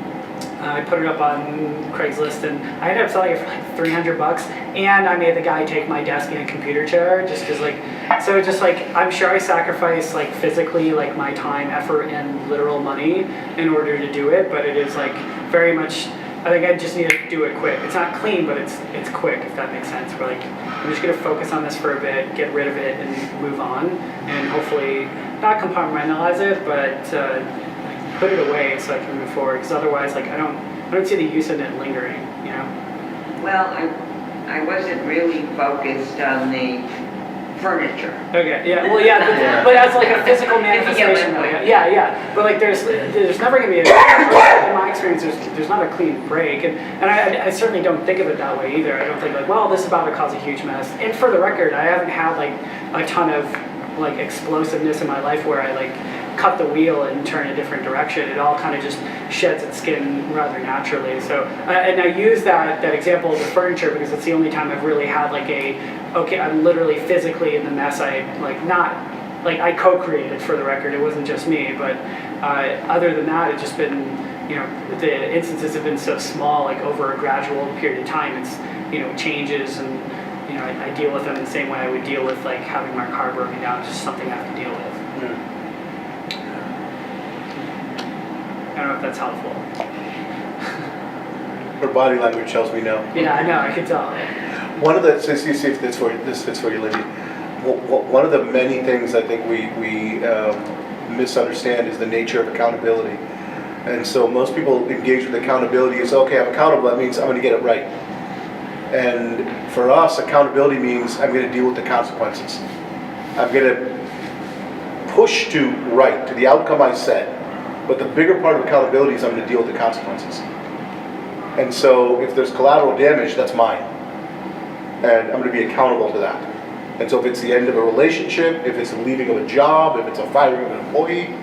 S2: I put it up on Craigslist, and I ended up selling it for like $300, and I made the guy take my desk and computer chair just because I'm sure I sacrificed like physically like my time, effort, and literal money in order to do it, but it is like very much, I think I just need to do it quick. It's not clean, but it's quick, if that makes sense. We're like, I'm just gonna focus on this for a bit, get rid of it, and move on, and hopefully not compartmentalize it, but put it away so I can move forward. Because otherwise, like I don't see the use in it lingering. You know.
S6: Well, I wasn't really focused on the furniture.
S2: Okay. Yeah. Well, yeah. But as like a physical
S6: If you get
S2: manifestation.
S6: my point.
S2: Yeah. But like, there's never gonna be in my experience. There's not a clean break, and I certainly don't think of it that way either. I don't think like, well, this is about to cause a huge mess. And for the record, I haven't had like a ton of like explosiveness in my life where I like cut the wheel and turn a different direction. It all kind of just sheds its skin rather naturally. So, and I use that example of the furniture because it's the only time I've really had like okay, I'm literally physically in the mess. I co-created, for the record. It wasn't just me, but other than that, it's just been, the instances have been so small, like over a gradual period of time. It's, changes, and I deal with them the same way I would deal with like having my car broken down. It's just something I have to deal with.
S1: Yeah.
S2: I don't know if that's helpful.
S1: Her body language tells me no.
S2: Yeah, I know, I could tell.
S1: One of the, see if this fits for you, Lindy. One of the many things I think we misunderstand is the nature of accountability. And so most people engage with accountability as, okay, I'm accountable, that means I'm going to get it right. And for us, accountability means I'm going to deal with the consequences. I'm going to push to right, to the outcome I set. But the bigger part of accountability is I'm going to deal with the consequences. And so if there's collateral damage, that's mine. And I'm going to be accountable to that. And so if it's the end of a relationship, if it's the leaving of a job, if it's a firing of an employee,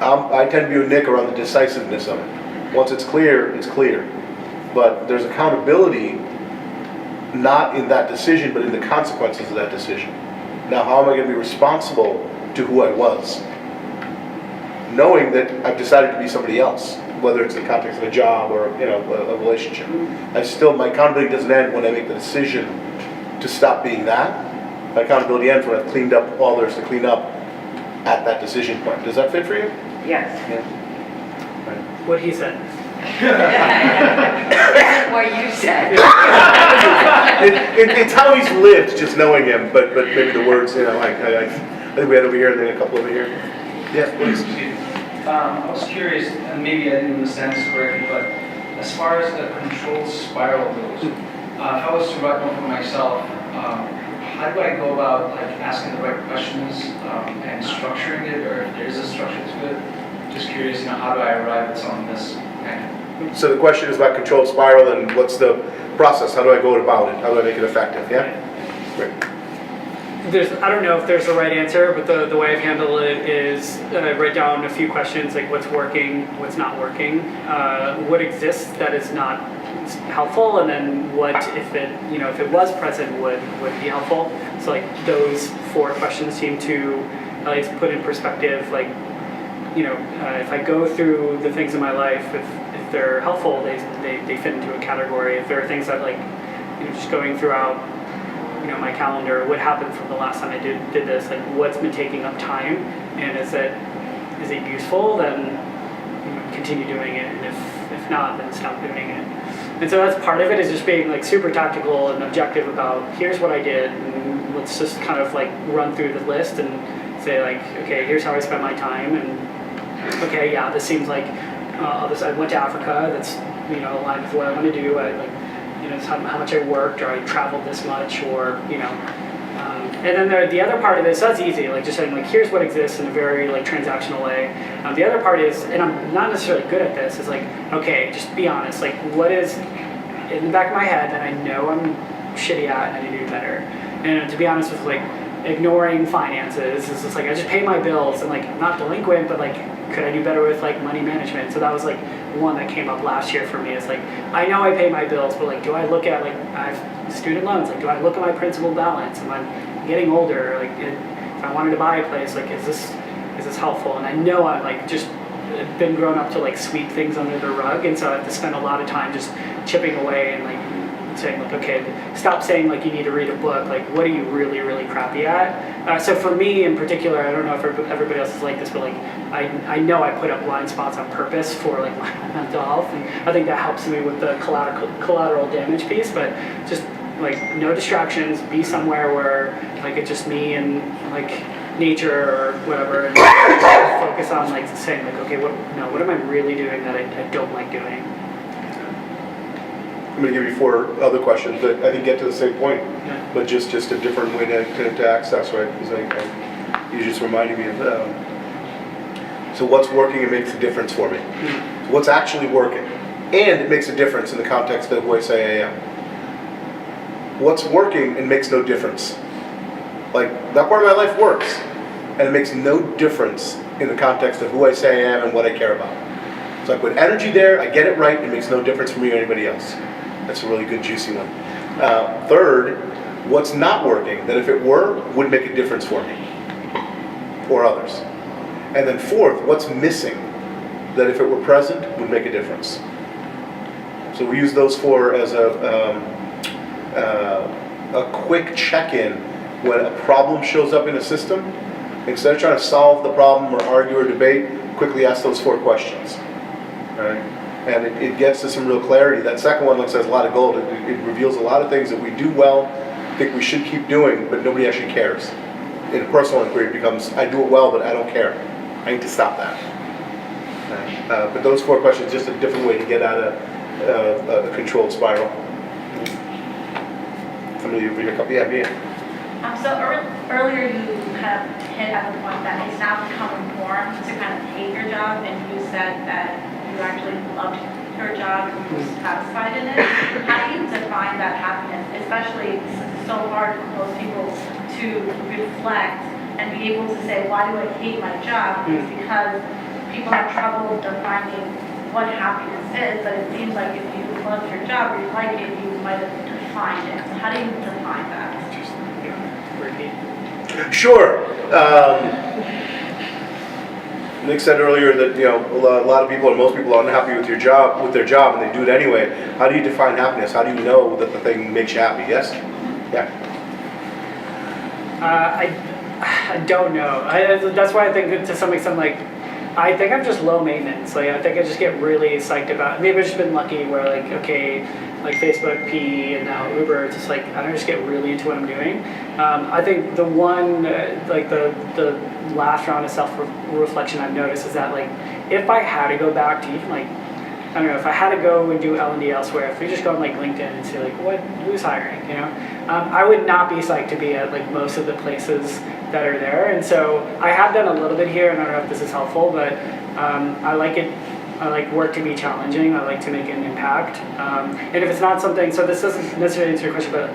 S1: I tend to be with Nick around the decisiveness of it. Once it's clear, it's clear. But there's accountability not in that decision, but in the consequences of that decision. Now, how am I going to be responsible to who I was? Knowing that I've decided to be somebody else, whether it's in the context of a job or a relationship. My accountability doesn't end when I make the decision to stop being that. My accountability ends when I've cleaned up all there's to clean up at that decision point. Does that fit for you?
S6: Yes.
S1: Yeah. Right.
S2: What he said.
S6: What you said.
S1: It's how he's lived, just knowing him, but maybe the words, I think we had over here and then a couple over here. Yes, please.
S7: I was curious, and maybe I didn't understand this correctly, but as far as the controlled spiral goes, if I was to write one for myself, how do I go about asking the right questions and structuring it, or if there is a structure to it? Just curious, how do I arrive at something this kind of?
S1: So the question is about controlled spiral, and what's the process? How do I go about it? How do I make it effective? Yeah? Great.
S2: I don't know if there's a right answer, but the way I've handled it is write down a few questions like what's working, what's not working, what exists that is not helpful, and then what if it was present would be helpful. So like those 4 questions seem to at least put in perspective if I go through the things in my life, if they're helpful, they fit into a category. If there are things that just going throughout my calendar, what happened from the last time I did this, like what's been taking up time, and is it useful, then continue doing it, and if not, then stop doing it. And so that's part of it, is just being super tactical and objective about here's what I did, and let's just kind of like run through the list and say like, okay, here's how I spend my time, and okay, yeah, this seems like I went to Africa. That's aligned with what I want to do. I like it's how much I worked, or I traveled this much, or and then the other part of this, so that's easy, like just saying like here's what exists in a very like transactional way. The other part is, and I'm not necessarily good at this, is like, okay, just be honest, like what is in the back of my head that I know I'm shitty at and I need to do better. And to be honest with like ignoring finances is just like I just pay my bills and like I'm not delinquent, but like could I do better with like money management? So that was like one that came up last year for me. It's like I know I pay my bills, but like do I look at like I have student loans, like do I look at my principal balance? Am I getting older? Like if I wanted to buy a place, like is this helpful? And I know I'm like just been grown up to like sweep things under the rug, and so I have to spend a lot of time just chipping away and like saying like, okay, stop saying like you need to read a book, like what are you really, really crappy at? So for me in particular, I don't know if everybody else is like this, but like I know I put up blind spots on purpose for like my mental health, and I think that helps me with the collateral damage piece, but just like no distractions, be somewhere where like it's just me and like nature or whatever, and focus on like saying like, okay, what am I really doing that I don't like doing?
S1: I'm going to give you 4 other questions that I think get to the same point,
S2: Yeah.
S1: but just a different way to access, right? Because you just reminded me of so what's working and makes a difference for me?
S2: Mm-hmm.
S1: What's actually working? And it makes a difference in the context of who I say I am. What's working and makes no difference? Like, that part of my life works, and it makes no difference in the context of who I say I am and what I care about. So I put energy there, I get it right, it makes no difference for me or anybody else. That's a really good, juicy one. Third, what's not working, that if it were, would make a difference for me or others. And then fourth, what's missing, that if it were present, would make a difference. So we use those 4 as a quick check-in when a problem shows up in a system. Instead of trying to solve the problem or argue or debate, quickly ask those 4 questions. Right? And it gets to some real clarity. That second one looks like a lot of gold. It reveals a lot of things that we do well, think we should keep doing, but nobody actually cares. In a personal inquiry, it becomes, I do it well, but I don't care. I need to stop that. Right? But those 4 questions, just a different way to get out of a controlled spiral. Somebody over here, yeah, Mia.
S3: So earlier you kind of hit at the point that it's now become a norm to kind of hate your job, and you said that you actually loved your job and you were satisfied in it. How do you define that happiness? Especially it's so hard for most people to reflect and be able to say, why do I hate my job? It's because people have trouble defining what happiness is, but it seems like if you love your job or you like it, you might have defined it. So how do you define that?
S2: Repeat.
S1: Sure. Nick said earlier that a lot of people or most people are unhappy with their job, and they do it anyway. How do you define happiness? How do you know that the thing makes you happy? Yes. Yeah.
S2: I don't know. That's why I think that to some extent, like, I think I'm just low maintenance. Like, I think I just get really psyched about. Maybe I've just been lucky where, like, okay, like Facebook, PE, and now Uber. It's just like I don't just get really into what I'm doing. I think the one, like the last round of self-reflection I've noticed is that like if I had to go back to even like I don't know if I had to go and do L&D elsewhere, if we just go on like LinkedIn and see like who's hiring, I would not be psyched to be at like most of the places that are there. And so I have done a little bit here, and I don't know if this is helpful, but I like it. I like work to be challenging. I like to make an impact. And if it's not something, so this doesn't necessarily answer your question, but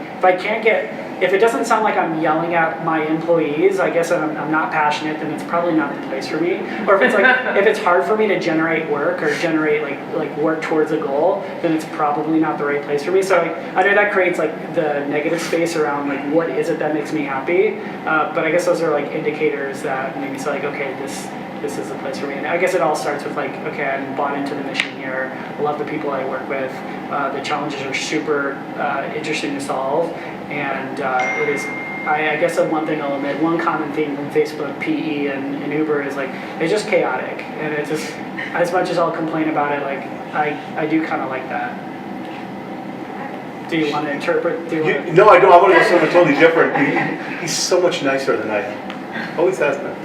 S2: if it doesn't sound like I'm yelling at my employees, I guess I'm not passionate, then it's probably not the place for me. Or if it's like, if it's hard for me to generate work or generate like work towards a goal, then it's probably not the right place for me. So I know that creates like the negative space around like what is it that makes me happy. But I guess those are like indicators that maybe say like, okay, this is the place for me. And I guess it all starts with like, okay, I'm bought into the mission here. I love the people I work with. The challenges are super interesting to solve. And it is, I guess the one thing I'll admit, one common theme from Facebook, PE, and Uber is like, it's just chaotic. And it's just, as much as I'll complain about it, like, I do kind of like that. Do you want to interpret? Do you want to,
S1: No, I don't. I want to go somewhere totally different. He's so much nicer than I am. Always has been.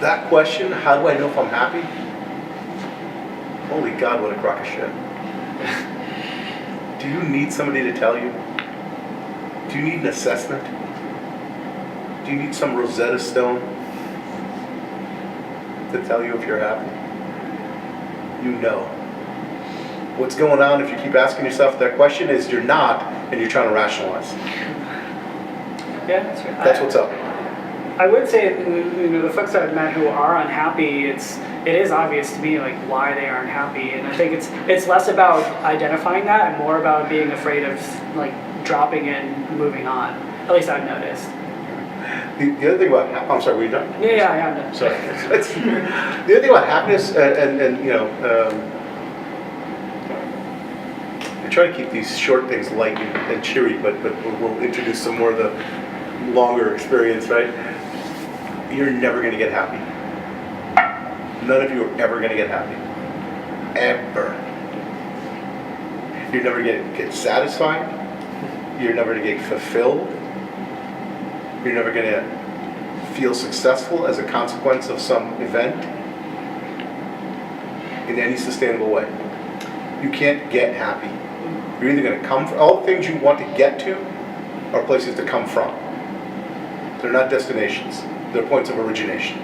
S1: That question, how do I know if I'm happy? Holy God, what a crock of shit. Do you need somebody to tell you? Do you need an assessment? Do you need some Rosetta Stone to tell you if you're happy? You know. What's going on if you keep asking yourself that question is you're not, and you're trying to rationalize.
S2: yeah, that's right.
S1: That's what's up.
S2: I would say, the folks that I've met who are unhappy, it is obvious to me like why they aren't happy, and I think it's less about identifying that and more about being afraid of like dropping it and moving on. At least I've noticed.
S1: The other thing about, I'm sorry, were you done?
S2: Yeah, I have noticed.
S1: Sorry. The other thing about happiness, and I try to keep these short things light and cheery, but we'll introduce some more of the longer experience, right? You're never going to get happy. None of you are ever going to get happy. Ever. You're never going to get satisfied. You're never going to get fulfilled. You're never going to feel successful as a consequence of some event in any sustainable way. You can't get happy. You're either going to come from, all the things you want to get to are places to come from. They're not destinations. They're points of origination.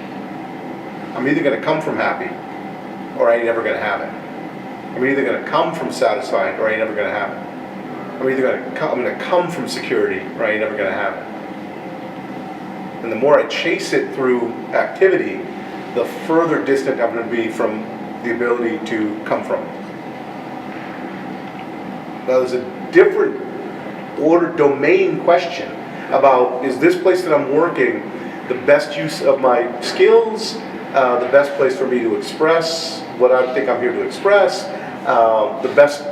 S1: I'm either going to come from happy or I ain't never going to have it. I'm either going to come from satisfied or I ain't never going to have it. I'm going to come from security or I ain't never going to have it. And the more I chase it through activity, the further distant I'm going to be from the ability to come from it. Now there's a different order domain question about, is this place that I'm working the best use of my skills, the best place for me to express what I think I'm here to express, the best,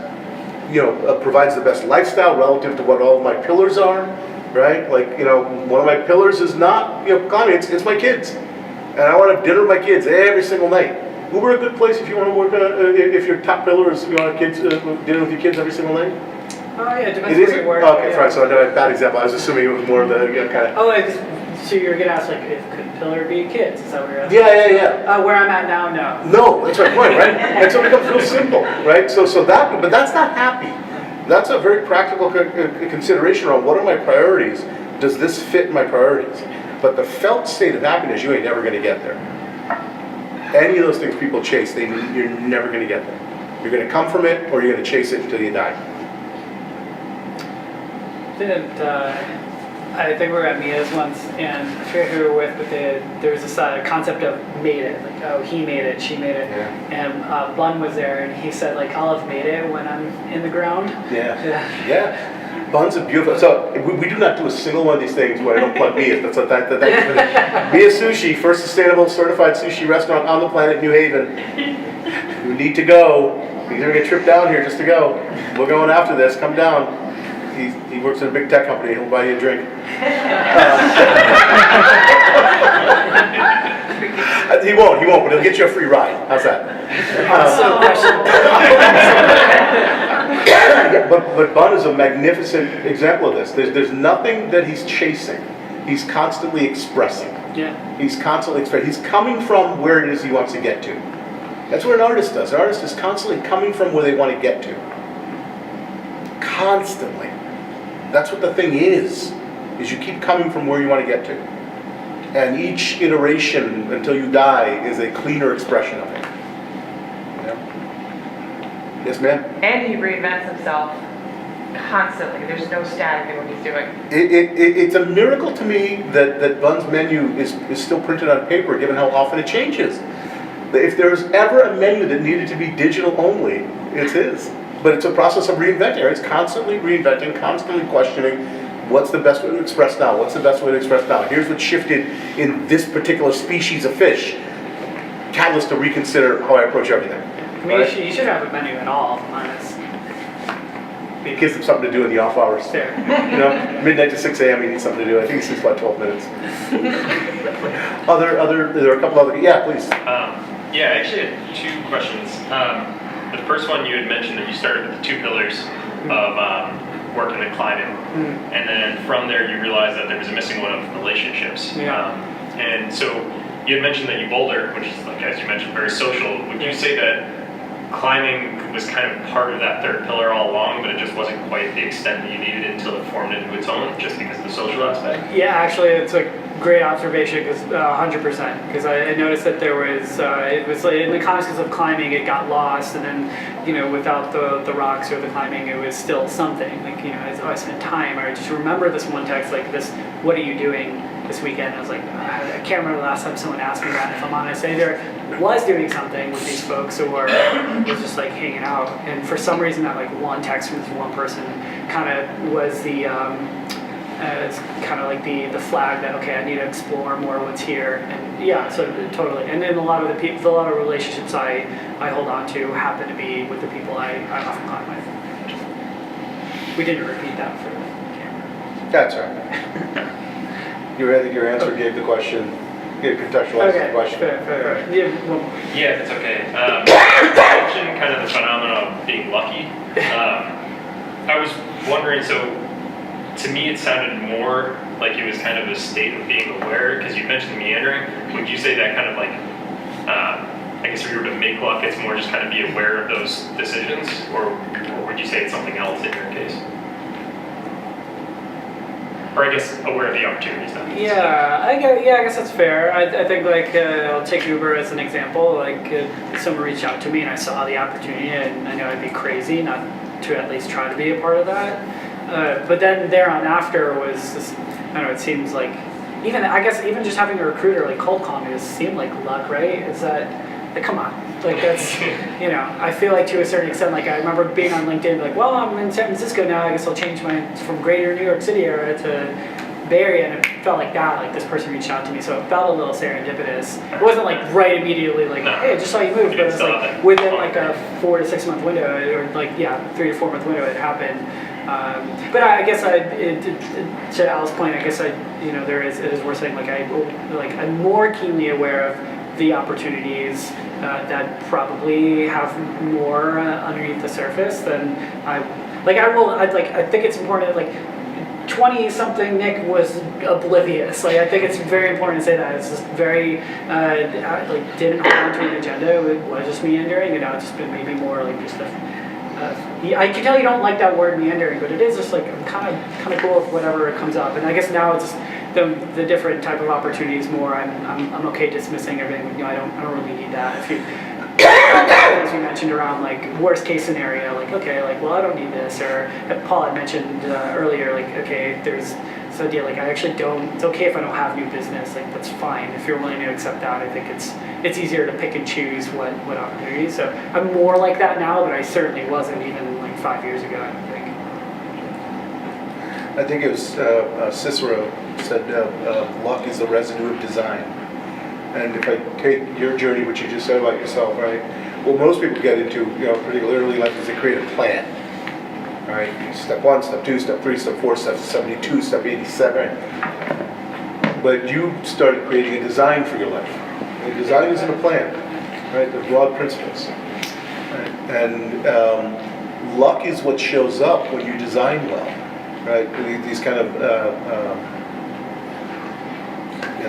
S1: provides the best lifestyle relative to what all of my pillars are, right? Like, one of my pillars is not, climbing, it's my kids. And I want to have dinner with my kids every single night. Uber a good place if you want to work, if your top pillar is you want to have kids, dinner with your kids every single night?
S2: Oh yeah, it depends
S1: It
S2: where
S1: isn't?
S2: you work.
S1: Okay,
S2: yeah.
S1: fine, so I know a bad example. I was assuming it was more of the kind of...
S2: Oh, so you're gonna ask like, if could pillar be kids? Is that what you're asking?
S1: Yeah.
S2: Where I'm at now, no.
S1: No, that's my point, right? And so it becomes real simple, right? So that, but that's not happy. That's a very practical consideration around what are my priorities? Does this fit my priorities? But the felt state of happiness, you ain't never gonna get there. Any of those things people chase, you're never gonna get there. You're gonna come from it or you're gonna chase it until you die.
S2: I think we were at Mia's once, and I forget who we were with, but there was this concept of made it, like, oh, he made it, she made it.
S1: Yeah.
S2: And Bun was there, and he said, like, I'll have made it when I'm in the ground.
S1: Yeah. Bun's a beautiful, so we do not do a single one of these things where I don't plug Mia. That's what that Mia Sushi, first sustainable certified sushi restaurant on the planet, New Haven. You need to go. You're gonna get a trip down here just to go. We're going after this, come down. He works in a big tech company, he'll buy you a drink. He won't, but he'll get you a free ride. How's that? But Bun is a magnificent example of this. There's nothing that he's chasing. He's constantly expressing.
S2: Yeah.
S1: He's constantly expressing. He's coming from where it is he wants to get to. That's what an artist does. An artist is constantly coming from where they want to get to. Constantly. That's what the thing is you keep coming from where you want to get to. And each iteration until you die is a cleaner expression of it. Yes, ma'am?
S8: And he reinvents himself constantly. There's no static in what he's doing.
S1: It's a miracle to me that Bun's menu is still printed on paper, given how often it changes. If there was ever a menu that needed to be digital only, it's his. But it's a process of reinventing. Right? It's constantly reinventing, constantly questioning what's the best way to express now? What's the best way to express now? Here's what shifted in this particular species of fish. Catalyst to reconsider how I approach everything.
S2: I mean, you should have a menu at all, if I'm honest.
S1: It gives them something to do in the off hours.
S2: Fair.
S1: Midnight to 6 a.m. you need something to do. I think he sleeps about 12 minutes. There are a couple other, yeah, please.
S9: Yeah, I actually had two questions. the first one you had mentioned that you started with the 2 pillars of working and climbing, and then from there you realized that there was a missing one of relationships.
S2: Yeah.
S9: And so you had mentioned that you boulder, which is, like, as you mentioned, very social. Would you say that climbing was kind of part of that 3rd pillar all along, but it just wasn't quite the extent that you needed until it formed into its own, just because of the social aspect?
S2: Yeah, actually, it's a great observation, because 100%. Because I noticed that there was, it was like in the context of climbing, it got lost, and then without the rocks or the climbing, it was still something. Like I spent time. I just remember this one text like this. What are you doing this weekend? I was like, I can't remember the last time someone asked me that. If I'm honest, I either was doing something with these folks or was just like hanging out. And for some reason, that like one text from this one person kind of was the. It's kind of like the flag that, okay, I need to explore more what's here. And yeah, so totally. And then a lot of relationships I hold on to happen to be with the people I often climb with. We didn't repeat that for the camera.
S1: That's all right. I think your answer gave the question, contextualized the question.
S2: Fair. Yeah, well,
S9: Yeah, it's okay. You mentioned kind of the phenomenon of being lucky. I was wondering, so to me it sounded more like it was kind of a state of being aware, because you mentioned meandering. Would you say that kind of like, I guess if you were to make luck, it's more just kind of be aware of those decisions, or would you say it's something else in your case? Or I guess aware of the opportunities then.
S2: yeah, I guess that's fair. I think like I'll take Uber as an example. Like someone reached out to me and I saw the opportunity, and I know I'd be crazy not to at least try to be a part of that. But then there on after was just, I don't know, it seems like even just having a recruiter like cold call me just seemed like luck, right? Is that, like, come on, like that's, I feel like to a certain extent, like I remember being on LinkedIn, like, well, I'm in San Francisco now, I guess I'll change from greater New York City area to Bay Area, and it felt like that, like this person reached out to me, so it felt a little serendipitous. It wasn't like right immediately, like, hey, I just saw you move, but it was like within like a 4 to 6 month window, or like, 3 to 4 month window, it happened. But I guess to Al's point, I guess it is worth saying, like I'm more keenly aware of the opportunities that probably have more underneath the surface than I think it's important that, like, 20-something Nick was oblivious. Like, I think it's very important to say that. It's just very, didn't hold on to an agenda. It was just meandering, and now it's just been maybe more like just I can tell you don't like that word meandering, but it is just like, I'm kind of cool with whatever comes up. And I guess now it's just the different type of opportunities more. I'm okay dismissing everything. I don't really need that. If you, as you mentioned around like worst case scenario, like, okay, like, well, I don't need this, or Paul had mentioned earlier, like, okay, there's this idea, like, I actually don't, it's okay if I don't have new business, like, that's fine. If you're willing to accept that, I think it's easier to pick and choose what opportunities. So I'm more like that now, but I certainly wasn't even like 5 years ago, I don't think.
S1: I think it was Cicero said, luck is the residue of design. And if I take your journey, which you just said about yourself, right? Well, most people get into, particularly like, is they create a plan, right? Step 1, step 2, step 3, step 4, step 72, step 87. But you started creating a design for your life. And design isn't a plan, right? They're broad principles. Right? And luck is what shows up when you design well, right? These kind of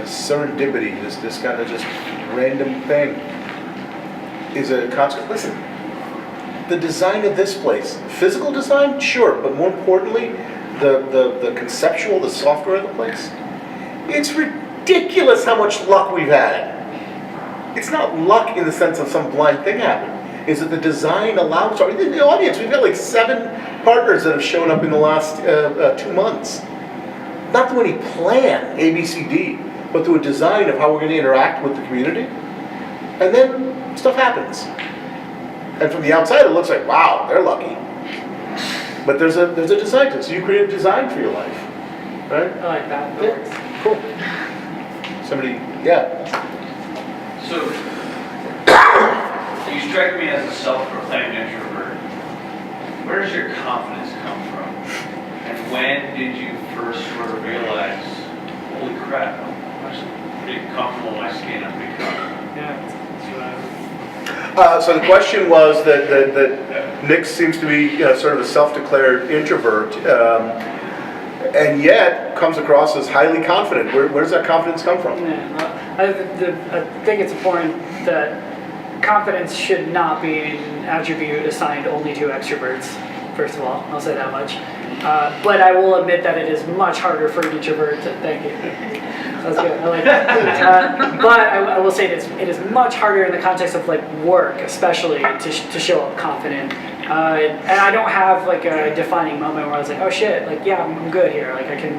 S1: serendipity, this kind of just random thing is a consequence. Listen, the design of this place, physical design, sure, but more importantly, the conceptual, the software of the place, it's ridiculous how much luck we've had. It's not luck in the sense of some blind thing happened. Is that the design allows, in the audience, we've got like 7 partners that have shown up in the last 2 months. Not through any plan, A, B, C, D, but through a design of how we're going to interact with the community. And then stuff happens. And from the outside, it looks like, wow, they're lucky. But there's a design to it. So you create a design for your life, right?
S2: I like that.
S1: Yeah. Cool. Somebody, yeah.
S4: So, you strike me as a self-proclaimed introvert. Where does your confidence come from? And when did you first sort of realize, holy crap, I'm actually pretty comfortable in my skin, I'm pretty confident?
S2: Yeah.
S1: So the question was that Nick seems to be sort of a self-declared introvert, and yet comes across as highly confident. Where does that confidence come from?
S2: Yeah, I think it's important that confidence should not be an attribute assigned only to extroverts. First of all, I'll say that much. But I will admit that it is much harder for an introvert to, thank you. That's good, I like that. But I will say it is much harder in the context of like work, especially to show up confident. And I don't have like a defining moment where I was like, oh shit, like yeah, I'm good here. Like I can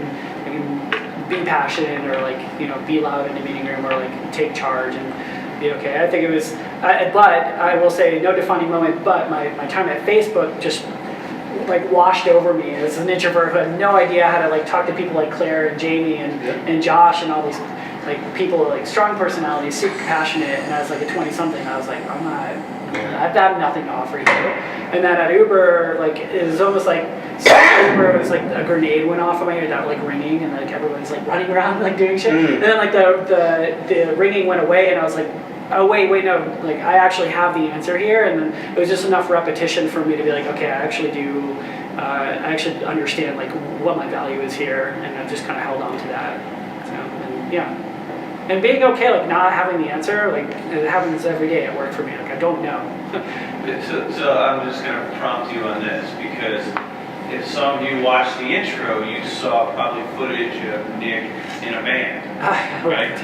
S2: be passionate or like, you know, be loud in a meeting room or like take charge and be okay. I think it was, but I will say no defining moment, but my time at Facebook just like washed over me as an introvert who had no idea how to like talk to people like Claire and Jamie and Josh and all these like people with like strong personalities, super passionate, and as like a 20-something, I was like, I've got nothing to offer you. And then at Uber, like it was almost like Uber, it was like a grenade went off of my ear, that like ringing, and like everyone's like running around like doing shit. And then like the ringing went away, and I was like, oh wait, no, like I actually have the answer here, and then it was just enough repetition for me to be like, okay, I actually understand like what my value is here, and I just kind of held on to that. So, and, yeah, and being okay, like not having the answer, like it happens every day at work for me. Like I don't know.
S4: So I'm just going to prompt you on this, because if some of you watched the intro, you saw probably footage of Nick in a band, right?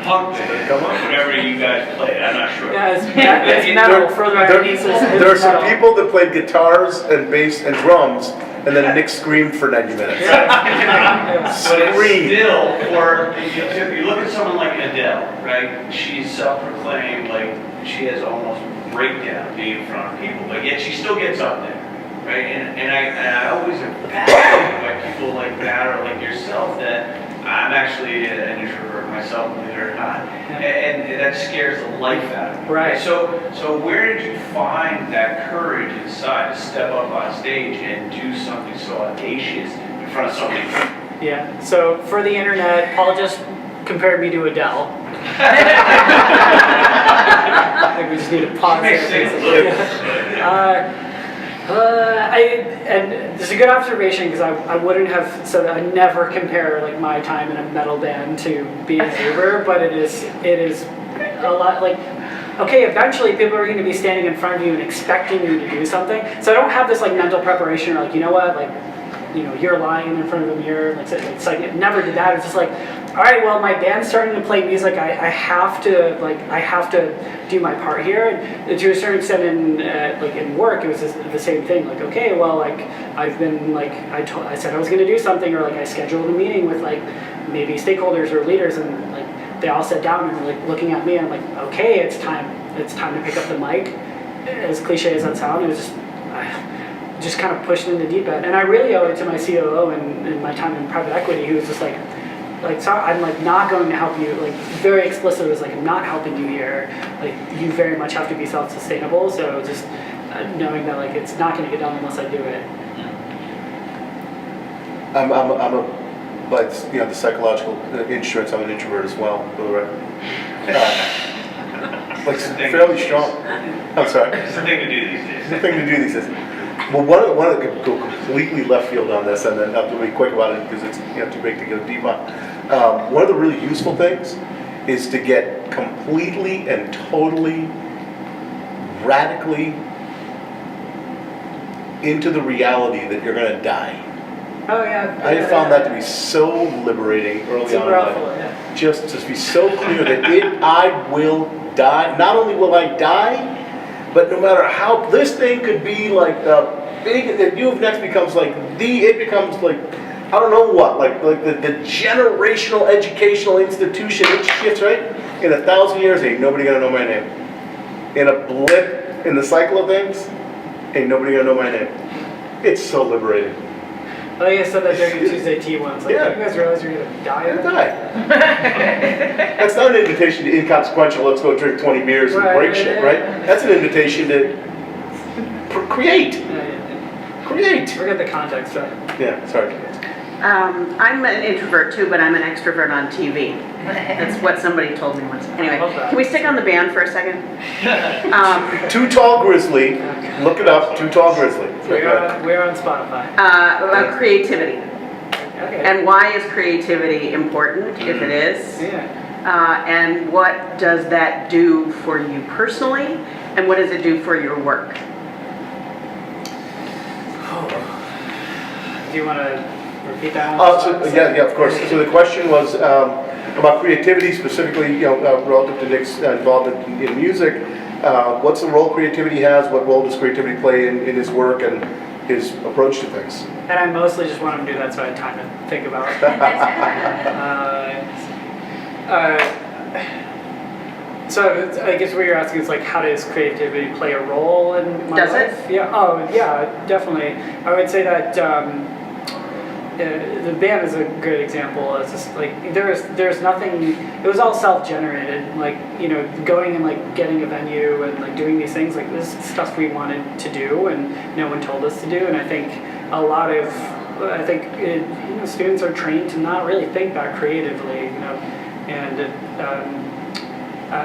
S4: Punk band, whatever you guys played, I'm not sure.
S2: Yeah, it's metal. Further underneath
S1: There are some people that played guitars and bass and drums, and then Nick screamed for 90 minutes.
S4: But it's
S1: Scream.
S4: still, or if you look at someone like Adele, right? She's self-proclaimed, like she has almost breakdown being in front of people, but yet she still gets up there, right? And I always am fascinated by people like that, or like yourself, that I'm actually an introvert myself, believe it or not, and that scares the life out of me.
S2: Right.
S4: So where did you find that courage inside to step up on stage and do something so audacious in front of so many people?
S2: Yeah. So for the internet, Paul just compared me to Adele. I think we just need to pause
S4: Makes
S2: there.
S4: things look
S2: And it's a good observation, because I wouldn't have said I never compare like my time in a metal band to being an Uber, but it is a lot like, okay, eventually people are going to be standing in front of you and expecting you to do something. So I don't have this like mental preparation or like, you know what, like, you know, you're lying in front of a mirror. Like, it's like it never did that. It's just like, all right, well, my band's starting to play music. I have to do my part here. And to a certain extent, in work, it was just the same thing. Like, okay, well, like I've been like I said I was going to do something, or like I scheduled a meeting with like maybe stakeholders or leaders, and like they all sat down and were like looking at me, and I'm like, okay, it's time to pick up the mic. As cliche as that sounds, it was just kind of pushed in the deep end. And I really owe it to my COO and my time in private equity, who was just like, sorry, I'm like not going to help you. Like very explicit was like, I'm not helping you here. Like you very much have to be self-sustainable. So just knowing that like it's not going to get done unless I do it.
S1: I'm but you know, the psychological insurance, I'm an introvert as well, for the record. Like fairly strong. I'm sorry.
S4: It's the thing to do these days.
S1: It's the thing to do these days. Well, one of the go completely left field on this, and then I'll have to be quick about it because it's too big to go deep on. One of the really useful things is to get completely and totally, radically into the reality that you're going to die.
S2: Oh yeah.
S1: I have found that to be so liberating early on in life. Just to be so clear that I will die. Not only will I die, but no matter how this thing could be like big, that U of Next becomes like it becomes like I don't know what, like the generational educational institution. It shifts, right? In 1,000 years, ain't nobody gonna know my name. In a blip in the cycle of things, ain't nobody gonna know my name. It's so liberating.
S2: I think I said that during the Tuesday tea once. Like,
S1: Yeah.
S2: you guys realize you're gonna die?
S1: You're gonna die. That's not an invitation to inconsequential, let's go drink 20 beers and break shit, right? That's an invitation to create.
S2: Yeah.
S1: Create.
S2: Forget the context, right?
S1: Yeah, sorry.
S10: I'm an introvert too, but I'm an extrovert on TV. That's what somebody told me once. Anyway,
S2: love that.
S10: can we stick on the band for a second?
S1: Too Tall Grizzly, look it up, Too Tall Grizzly.
S2: We're on Spotify.
S10: About creativity.
S2: Okay.
S10: And why is creativity important, if it is?
S2: Yeah.
S10: And what does that do for you personally? And what does it do for your work?
S2: Do you want to repeat that one?
S1: Yeah, of course. So the question was about creativity, specifically, relative to Nick's involvement in music. What's the role creativity has? What role does creativity play in his work and his approach to things?
S2: And I mostly just want him to do that so I had time to think about it. So I guess what you're asking is like, how does creativity play a role in my
S10: Does
S2: life?
S10: it?
S2: Yeah. Oh, yeah, definitely. I would say that the band is a good example. It's just like there's nothing. It was all self-generated. Like going and like getting a venue and like doing these things. Like this is stuff we wanted to do and no one told us to do. And I think a lot of students are trained to not really think that creatively.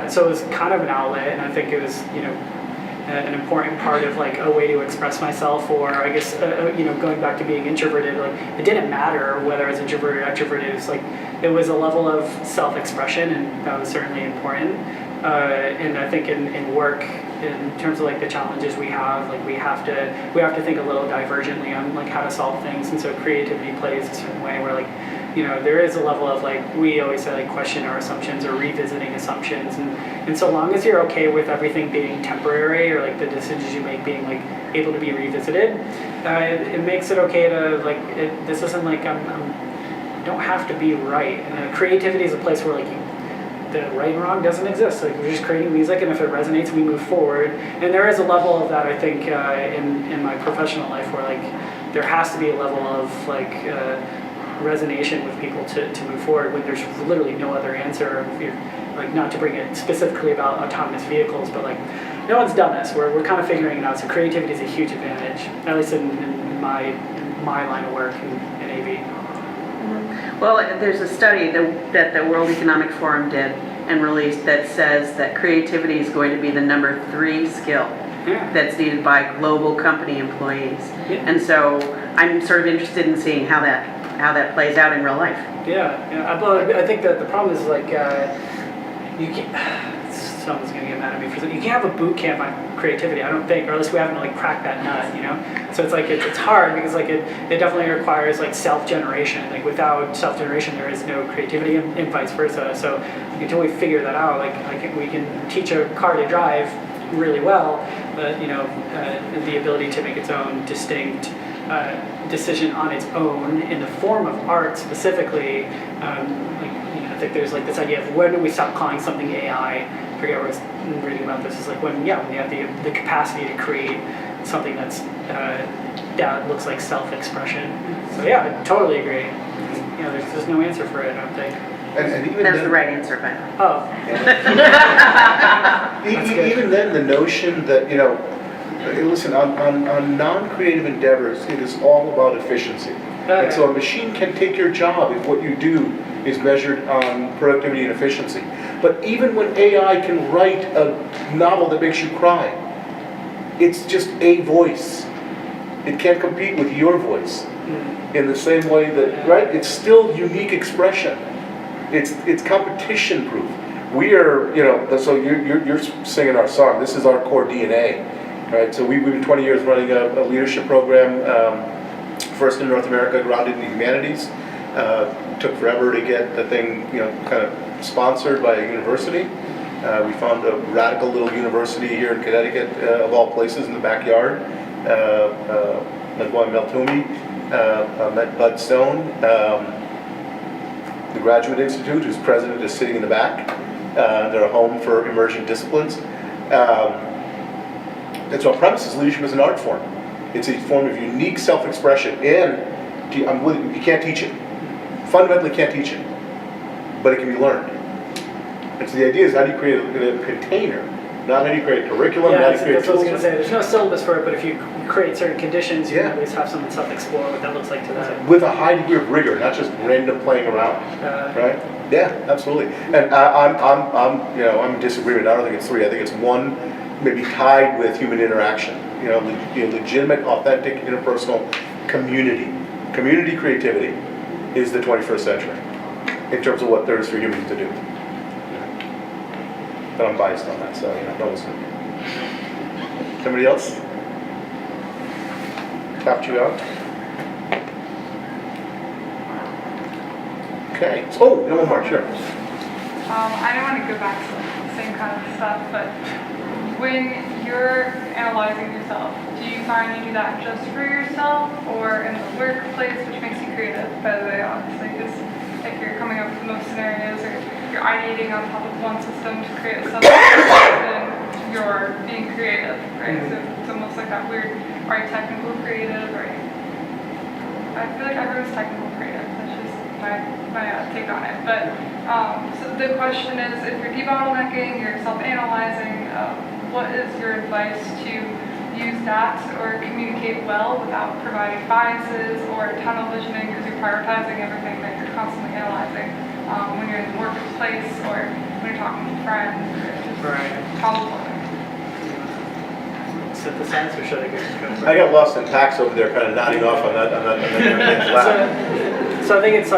S2: So it was kind of an outlet, and I think it was an important part of like a way to express myself, or I guess going back to being introverted, like it didn't matter whether I was introverted or extroverted. It was like it was a level of self-expression, and that was certainly important. And I think in work, in terms of like the challenges we have, like we have to think a little divergently on like how to solve things, and so creativity plays a certain way where like there is a level of like, we always say like question our assumptions or revisiting assumptions, and so long as you're okay with everything being temporary or like the decisions you make being like able to be revisited, it makes it okay to like, this isn't like I don't have to be right. And creativity is a place where like the right and wrong doesn't exist. Like we're just creating music, and if it resonates, we move forward. And there is a level of that I think in my professional life where like there has to be a level of like resonation with people to move forward when there's literally no other answer. Like not to bring it specifically about autonomous vehicles, but like no one's done this. We're kind of figuring it out. So creativity is a huge advantage, at least in my line of work in AV.
S10: Well, there's a study that the World Economic Forum did and released that says that creativity is going to be the number 3 skill that's needed by global company employees.
S2: Yeah.
S10: And so I'm sort of interested in seeing how that plays out in real life.
S2: I think that the problem is like you can't. Someone's gonna get mad at me for you can't have a boot camp on creativity. I don't think, or at least we haven't like cracked that nut. So it's like it's hard because like it definitely requires like self-generation. Like without self-generation, there is no creativity, and vice versa. So until we figure that out, like we can teach a car to drive really well, but the ability to make its own distinct decision on its own in the form of art specifically, I think there's like this idea of when do we stop calling something AI? I forget where I was reading about this. Is like when you have the capacity to create something that looks like self-expression. So yeah, I totally agree. There's just no answer for it, I don't think.
S1: And even
S10: That's
S1: then,
S10: the right answer, by the way.
S1: even then, the notion that listen, on non-creative endeavors, it is all about efficiency. And so a machine can take your job if what you do is measured on productivity and efficiency. But even when AI can write a novel that makes you cry, it's just a voice. It can't compete with your voice in the same way that, right? It's still unique expression. It's competition proof. We are, so you're singing our song. This is our core DNA, right? So we've been 20 years running a leadership program, first in North America, grounded in the humanities. Took forever to get the thing, kind of sponsored by a university. We found a radical little university here in Connecticut, of all places, in the backyard. Met Boy Mel Toomey, met Bud Stone. The Graduate Institute, whose president is sitting in the back. They're a home for emerging disciplines. And so our premise is leadership as an art form. It's a form of unique self-expression, and you can't teach it. Fundamentally can't teach it, but it can be learned. And so the idea is, how do you create a container Not how do you create curriculum,
S2: Yeah,
S1: not how
S2: that's
S1: do you
S2: what I
S1: create
S2: was gonna
S1: tools.
S2: say. There's no syllabus for it, but if you create certain conditions, you
S1: Yeah.
S2: can at least have someone self-explore what that looks like to them.
S1: With a high degree of rigor, not just random playing around, right? Yeah, absolutely. And I'm in disagreement. I don't think it's 3. I think it's 1, maybe tied with human interaction. Legitimate, authentic, interpersonal community. Community creativity is the 21st century in terms of what there is for humans to do. But I'm biased on that, so don't listen. Somebody else? Tapped you out? Okay. Oh, one more, sure.
S5: I don't want to go back to the same kind of stuff, but when you're analyzing yourself, do you find you do that just for yourself or in the workplace, which makes you creative, by the way, obviously, because if you're coming up with most scenarios or you're ideating on top of one system to create a subsystem, then you're being creative, right? So it's almost like that weird, are you technical creative, or I feel like everyone's technical creative. That's just my take on it. But so the question is, if you're debottlenecking, you're self-analyzing, what is your advice to use that or communicate well without providing biases or tunnel visioning because you're prioritizing everything that you're constantly analyzing when you're in the workplace or when you're talking to friends or just problem solving?
S2: Synthesize, or should I go?
S1: I got lost in tax over there, kind of nodding off on that lap.
S2: So I think it's.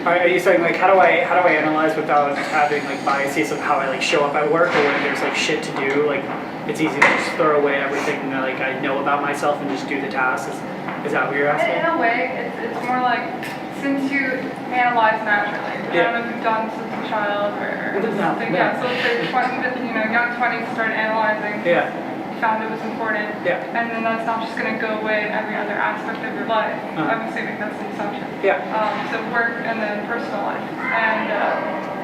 S2: Are you saying like how do I analyze without having like biases of how I like show up at work, or when there's like shit to do, like it's easy to just throw away everything that like I know about myself and just do the tasks? Is that what you're asking?
S5: In a way, it's more like since you analyze naturally. I don't know if you've done this as a child or something.
S2: No.
S5: Yeah. So let's say young 20s started analyzing.
S2: Yeah.
S5: Found it was important.
S2: Yeah.
S5: And then that's not just going to go away in every other aspect of your life. I'm assuming that's an assumption.
S2: Yeah.
S5: So work and then personal life. And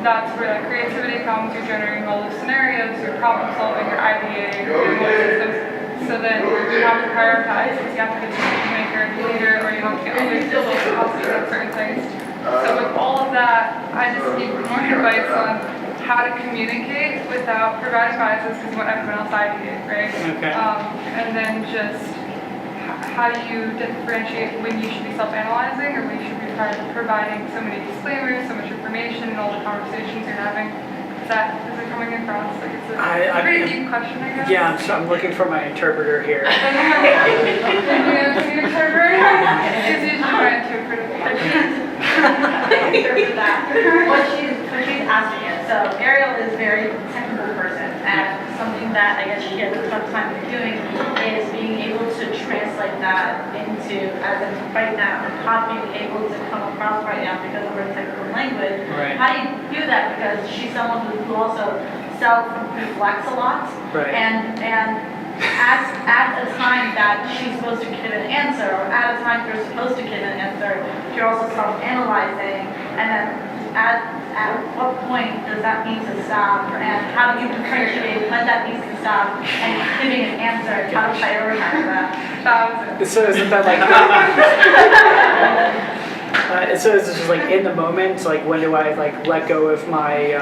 S5: that's where like creativity comes. You're generating all those scenarios, you're problem solving, you're ideating, you're doing all those systems. So then you have to prioritize because you have to be a decision maker, leader, or you have to get other people to help you with certain things. So with all of that, I just need more advice on how to communicate without providing biases because you want everyone else ideate, right?
S2: Okay.
S5: And then just how do you differentiate when you should be self-analyzing or when you should be providing so many disclaimers, so much information in all the conversations you're having? Is it coming across? Like it's a pretty deep question, I guess.
S2: Yeah, so I'm looking for my interpreter here.
S5: Is usually my interpreter.
S3: For that. What she's asking is, so Ariel is a very technical person, and something that I guess she has a tough time doing is being able to translate that into, as in right now, not being able to come across right now because of her technical language.
S2: Right.
S3: How do you do that? Because she's someone who also self-reflects a lot,
S2: Right.
S3: and at a time that she's supposed to give an answer, or at a time you're supposed to give an answer, you're also self-analyzing, and then at what point does that need to stop, and how do you differentiate when that needs to stop, and giving an answer, how to prioritize that?
S2: So isn't that like? So it's just like in the moment, like when do I like let go of my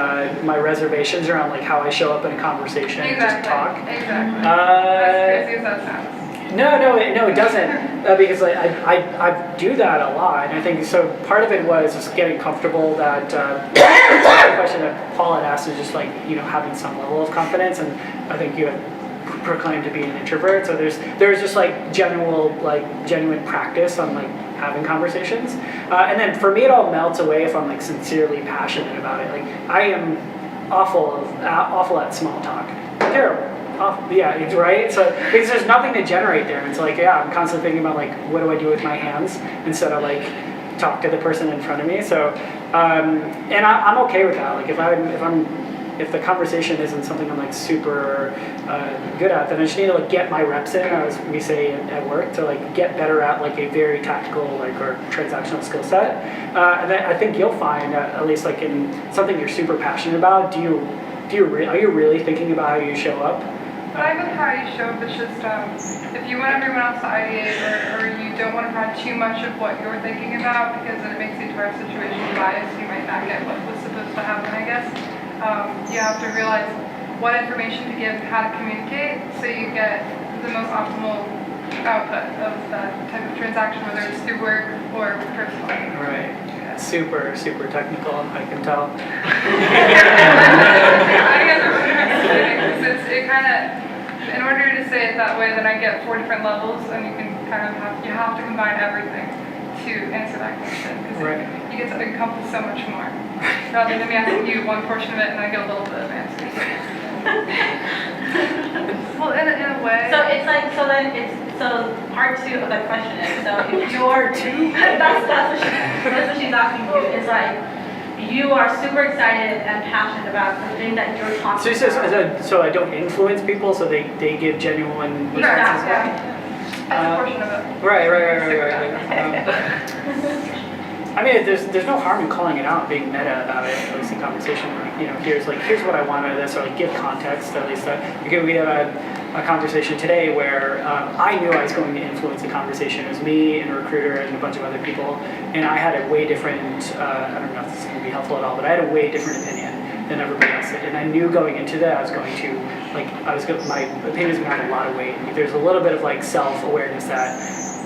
S2: my reservations around like how I show up in a conversation and just talk?
S5: Exactly. As crazy as that sounds.
S2: No, it doesn't. Because like, I do that a lot, and I think so. Part of it was just getting comfortable that the question that Paul had asked is just like having some level of confidence, and I think you had proclaimed to be an introvert. So there's just like genuine practice on like having conversations, and then for me it all melts away if I'm like sincerely passionate about it. Like I am awful at small talk. Terrible. Yeah, it's right. So because there's nothing to generate there. It's like I'm constantly thinking about like what do I do with my hands instead of like talk to the person in front of me. So and I'm okay with that. Like if the conversation isn't something I'm like super good at, then I just need to like get my reps in, as we say at work, to like get better at like a very tactical or transactional skill set. And then I think you'll find at least like in something you're super passionate about, are you really thinking about how you show up?
S5: But I think how you show up is just if you want everyone else to ideate or you don't want to have too much of what you're thinking about because then it makes the entire situation biased, you might not get what was supposed to happen, I guess. You have to realize what information to give, how to communicate, so you get the most optimal output of that type of transaction, whether it's through work or personal.
S2: Right. Super, super technical, I can tell.
S5: I guess it kind of, in order to say it that way, then I get 4 different levels, and you can kind of you have to combine everything to answer that question, because
S2: Right.
S5: you get to encompass so much more, rather than me asking you one portion of it and I get a little bit of answers. Well, in a way.
S3: So it's like, so part 2 of that question is, so if you're, that's what she's asking you, is like, you are super excited and passionate about the thing that you're
S2: So
S3: talking
S2: he says,
S3: about.
S2: so I don't influence people, so they give genuine responses.
S5: That's a portion of it.
S2: Right. I mean, there's no harm in calling it out, being meta about it, at least in conversation. Like, here's what I want out of this, or like give context at least. Because we had a conversation today where I knew I was going to influence the conversation. It was me and a recruiter and a bunch of other people, and I had a way different. I don't know if this is going to be helpful at all, but I had a way different opinion than everybody else did, and I knew going into that I was going to my opinion was going to have a lot of weight. There's a little bit of like self-awareness that,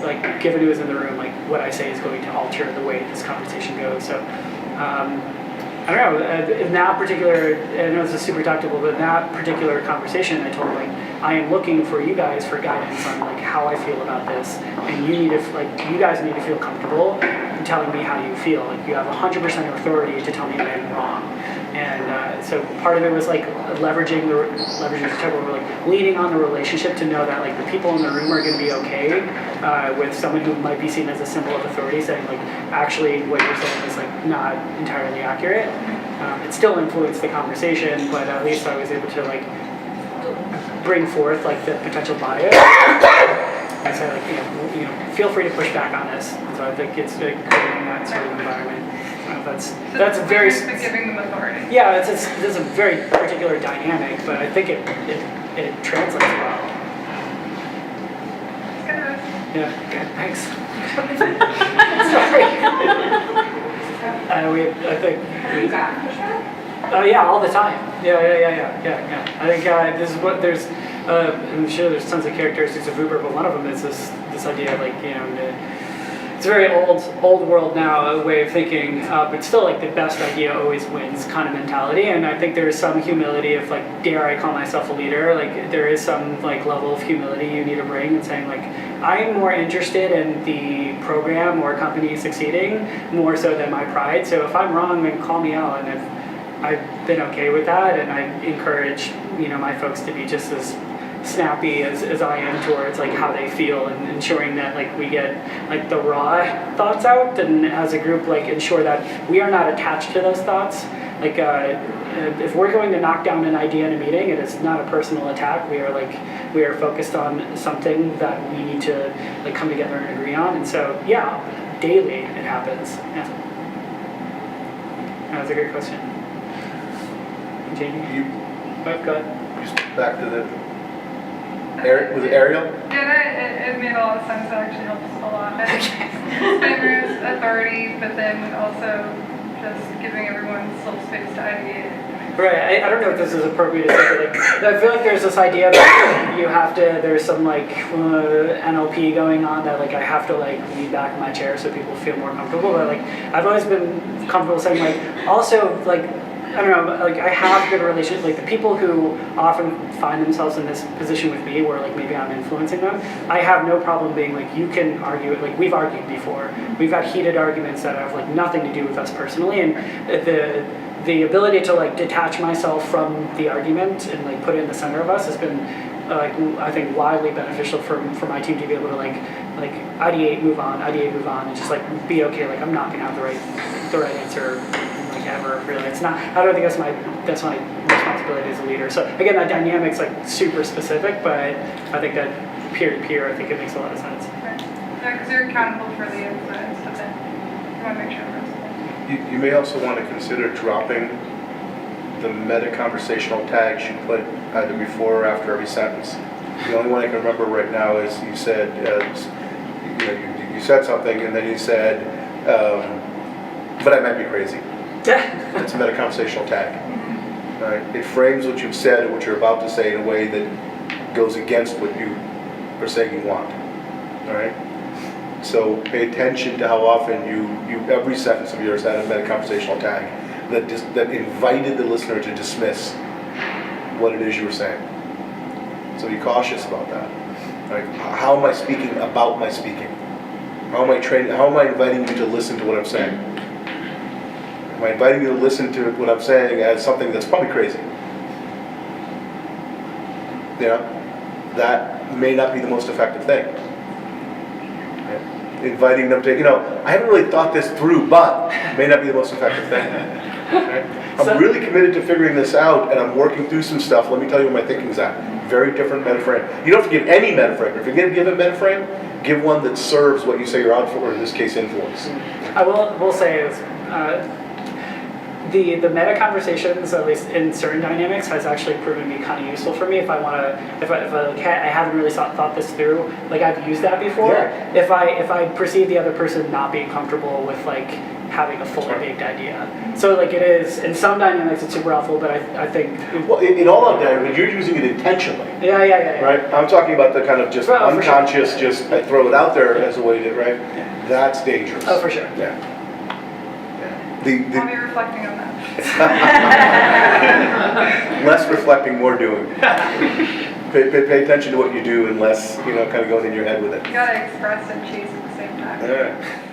S2: like, given who is in the room, like what I say is going to alter the way this conversation goes. So I don't know, in that particular, I know this is super tactical, but in that particular conversation, I told them, like, I am looking for you guys for guidance on like how I feel about this, and you guys need to feel comfortable in telling me how you feel. Like, you have 100% authority to tell me that I'm wrong. And so part of it was like leveraging the term, like leaning on the relationship to know that like the people in the room are going to be okay with someone who might be seen as a symbol of authority saying like, actually what you're saying is like not entirely accurate. It still influenced the conversation, but at least I was able to like bring forth like the potential bias and say like, feel free to push back on this. So I think it's like creating that sort of environment. That's very
S5: giving them authority.
S2: Yeah, it's a very particular dynamic, but I think it translates well.
S5: It's good.
S2: Yeah. Good. Thanks. Sorry. I think. Yeah, all the time. Yeah. I think this is what there's. I'm sure there's tons of characteristics of Uber, but one of them is this idea of like it's a very old world now way of thinking, but still like the best idea always wins kind of mentality. And I think there is some humility of like, dare I call myself a leader? Like there is some like level of humility you need to bring and saying like, I'm more interested in the program or company succeeding more so than my pride. So if I'm wrong, then call me out. And I've been okay with that, and I encourage my folks to be just as snappy as I am towards like how they feel, and ensuring that like we get like the raw thoughts out, and as a group like ensure that we are not attached to those thoughts. Like if we're going to knock down an idea in a meeting, it is not a personal attack. We are focused on something that we need to like come together and agree on. And so yeah, daily it happens. Yeah. That was a great question. Jamie? I've got
S1: Back to the was it Ariel?
S5: Yeah, it made a lot of sense. It actually helps a lot. Favors authority, but then also just giving everyone little space to ideate.
S2: Right, I don't know if this is appropriate to say, but like, I feel like there's this idea that you have to, there's some like NLP going on that like I have to like lean back in my chair so people feel more comfortable, but like I've always been comfortable saying like, also like, I don't know, like I have good relationships, like the people who often find themselves in this position with me where like maybe I'm influencing them, I have no problem being like, you can argue it, like we've argued before. We've had heated arguments that have like nothing to do with us personally, and the ability to like detach myself from the argument and like put it in the center of us has been like I think widely beneficial for my team to be able to like ideate, move on, and just like be okay, like I'm not gonna have the right answer like ever, really. It's not, I don't think that's my responsibility as a leader. So again, that dynamic's like super specific, but I think that peer to peer, I think it makes a lot of sense.
S5: Right. Yeah, because you're accountable for the influence, but then you want to make sure the rest of it.
S1: You may also want to consider dropping the meta conversational tags you put either before or after every sentence. The only one I can remember right now is you said, you said something and then you said, but I might be crazy. That's a meta conversational tag. right? It frames what you've said or what you're about to say in a way that goes against what you are saying you want, all right? So pay attention to how often every sentence of yours had a meta-conversational tag that invited the listener to dismiss what it is you were saying. So be cautious about that. Right? How am I speaking about my speaking? How am I inviting you to listen to what I'm saying? Am I inviting you to listen to what I'm saying as something that's probably crazy? That may not be the most effective thing. Inviting them to, I haven't really thought this through, but may not be the most effective thing. Right? I'm really committed to figuring this out, and I'm working through some stuff. Let me tell you where my thinking's at. Very different meta frame. You don't have to give any meta frame. If you're going to give a meta frame, give one that serves what you say you're out for, or in this case, influence.
S2: I will say is, the meta conversations, at least in certain dynamics, has actually proven to be kind of useful for me. If I haven't really thought this through, like I've used that before.
S1: Yeah.
S2: If I perceive the other person not being comfortable with like having a fully baked idea, so like it is in some dynamics it's super helpful, but I think
S1: Well, in all of dynamics, you're using it intentionally.
S2: yeah.
S1: Right? I'm talking about the kind of just
S2: Oh, for sure.
S1: unconscious, just I throw it out there as a way to, right? That's dangerous.
S2: Oh, for sure.
S1: Yeah.
S5: I'll be reflecting on that.
S1: Less reflecting, more doing. Pay attention to what you do and less, kind of going in your head with it.
S5: You gotta express and chase at the same time.
S1: All right.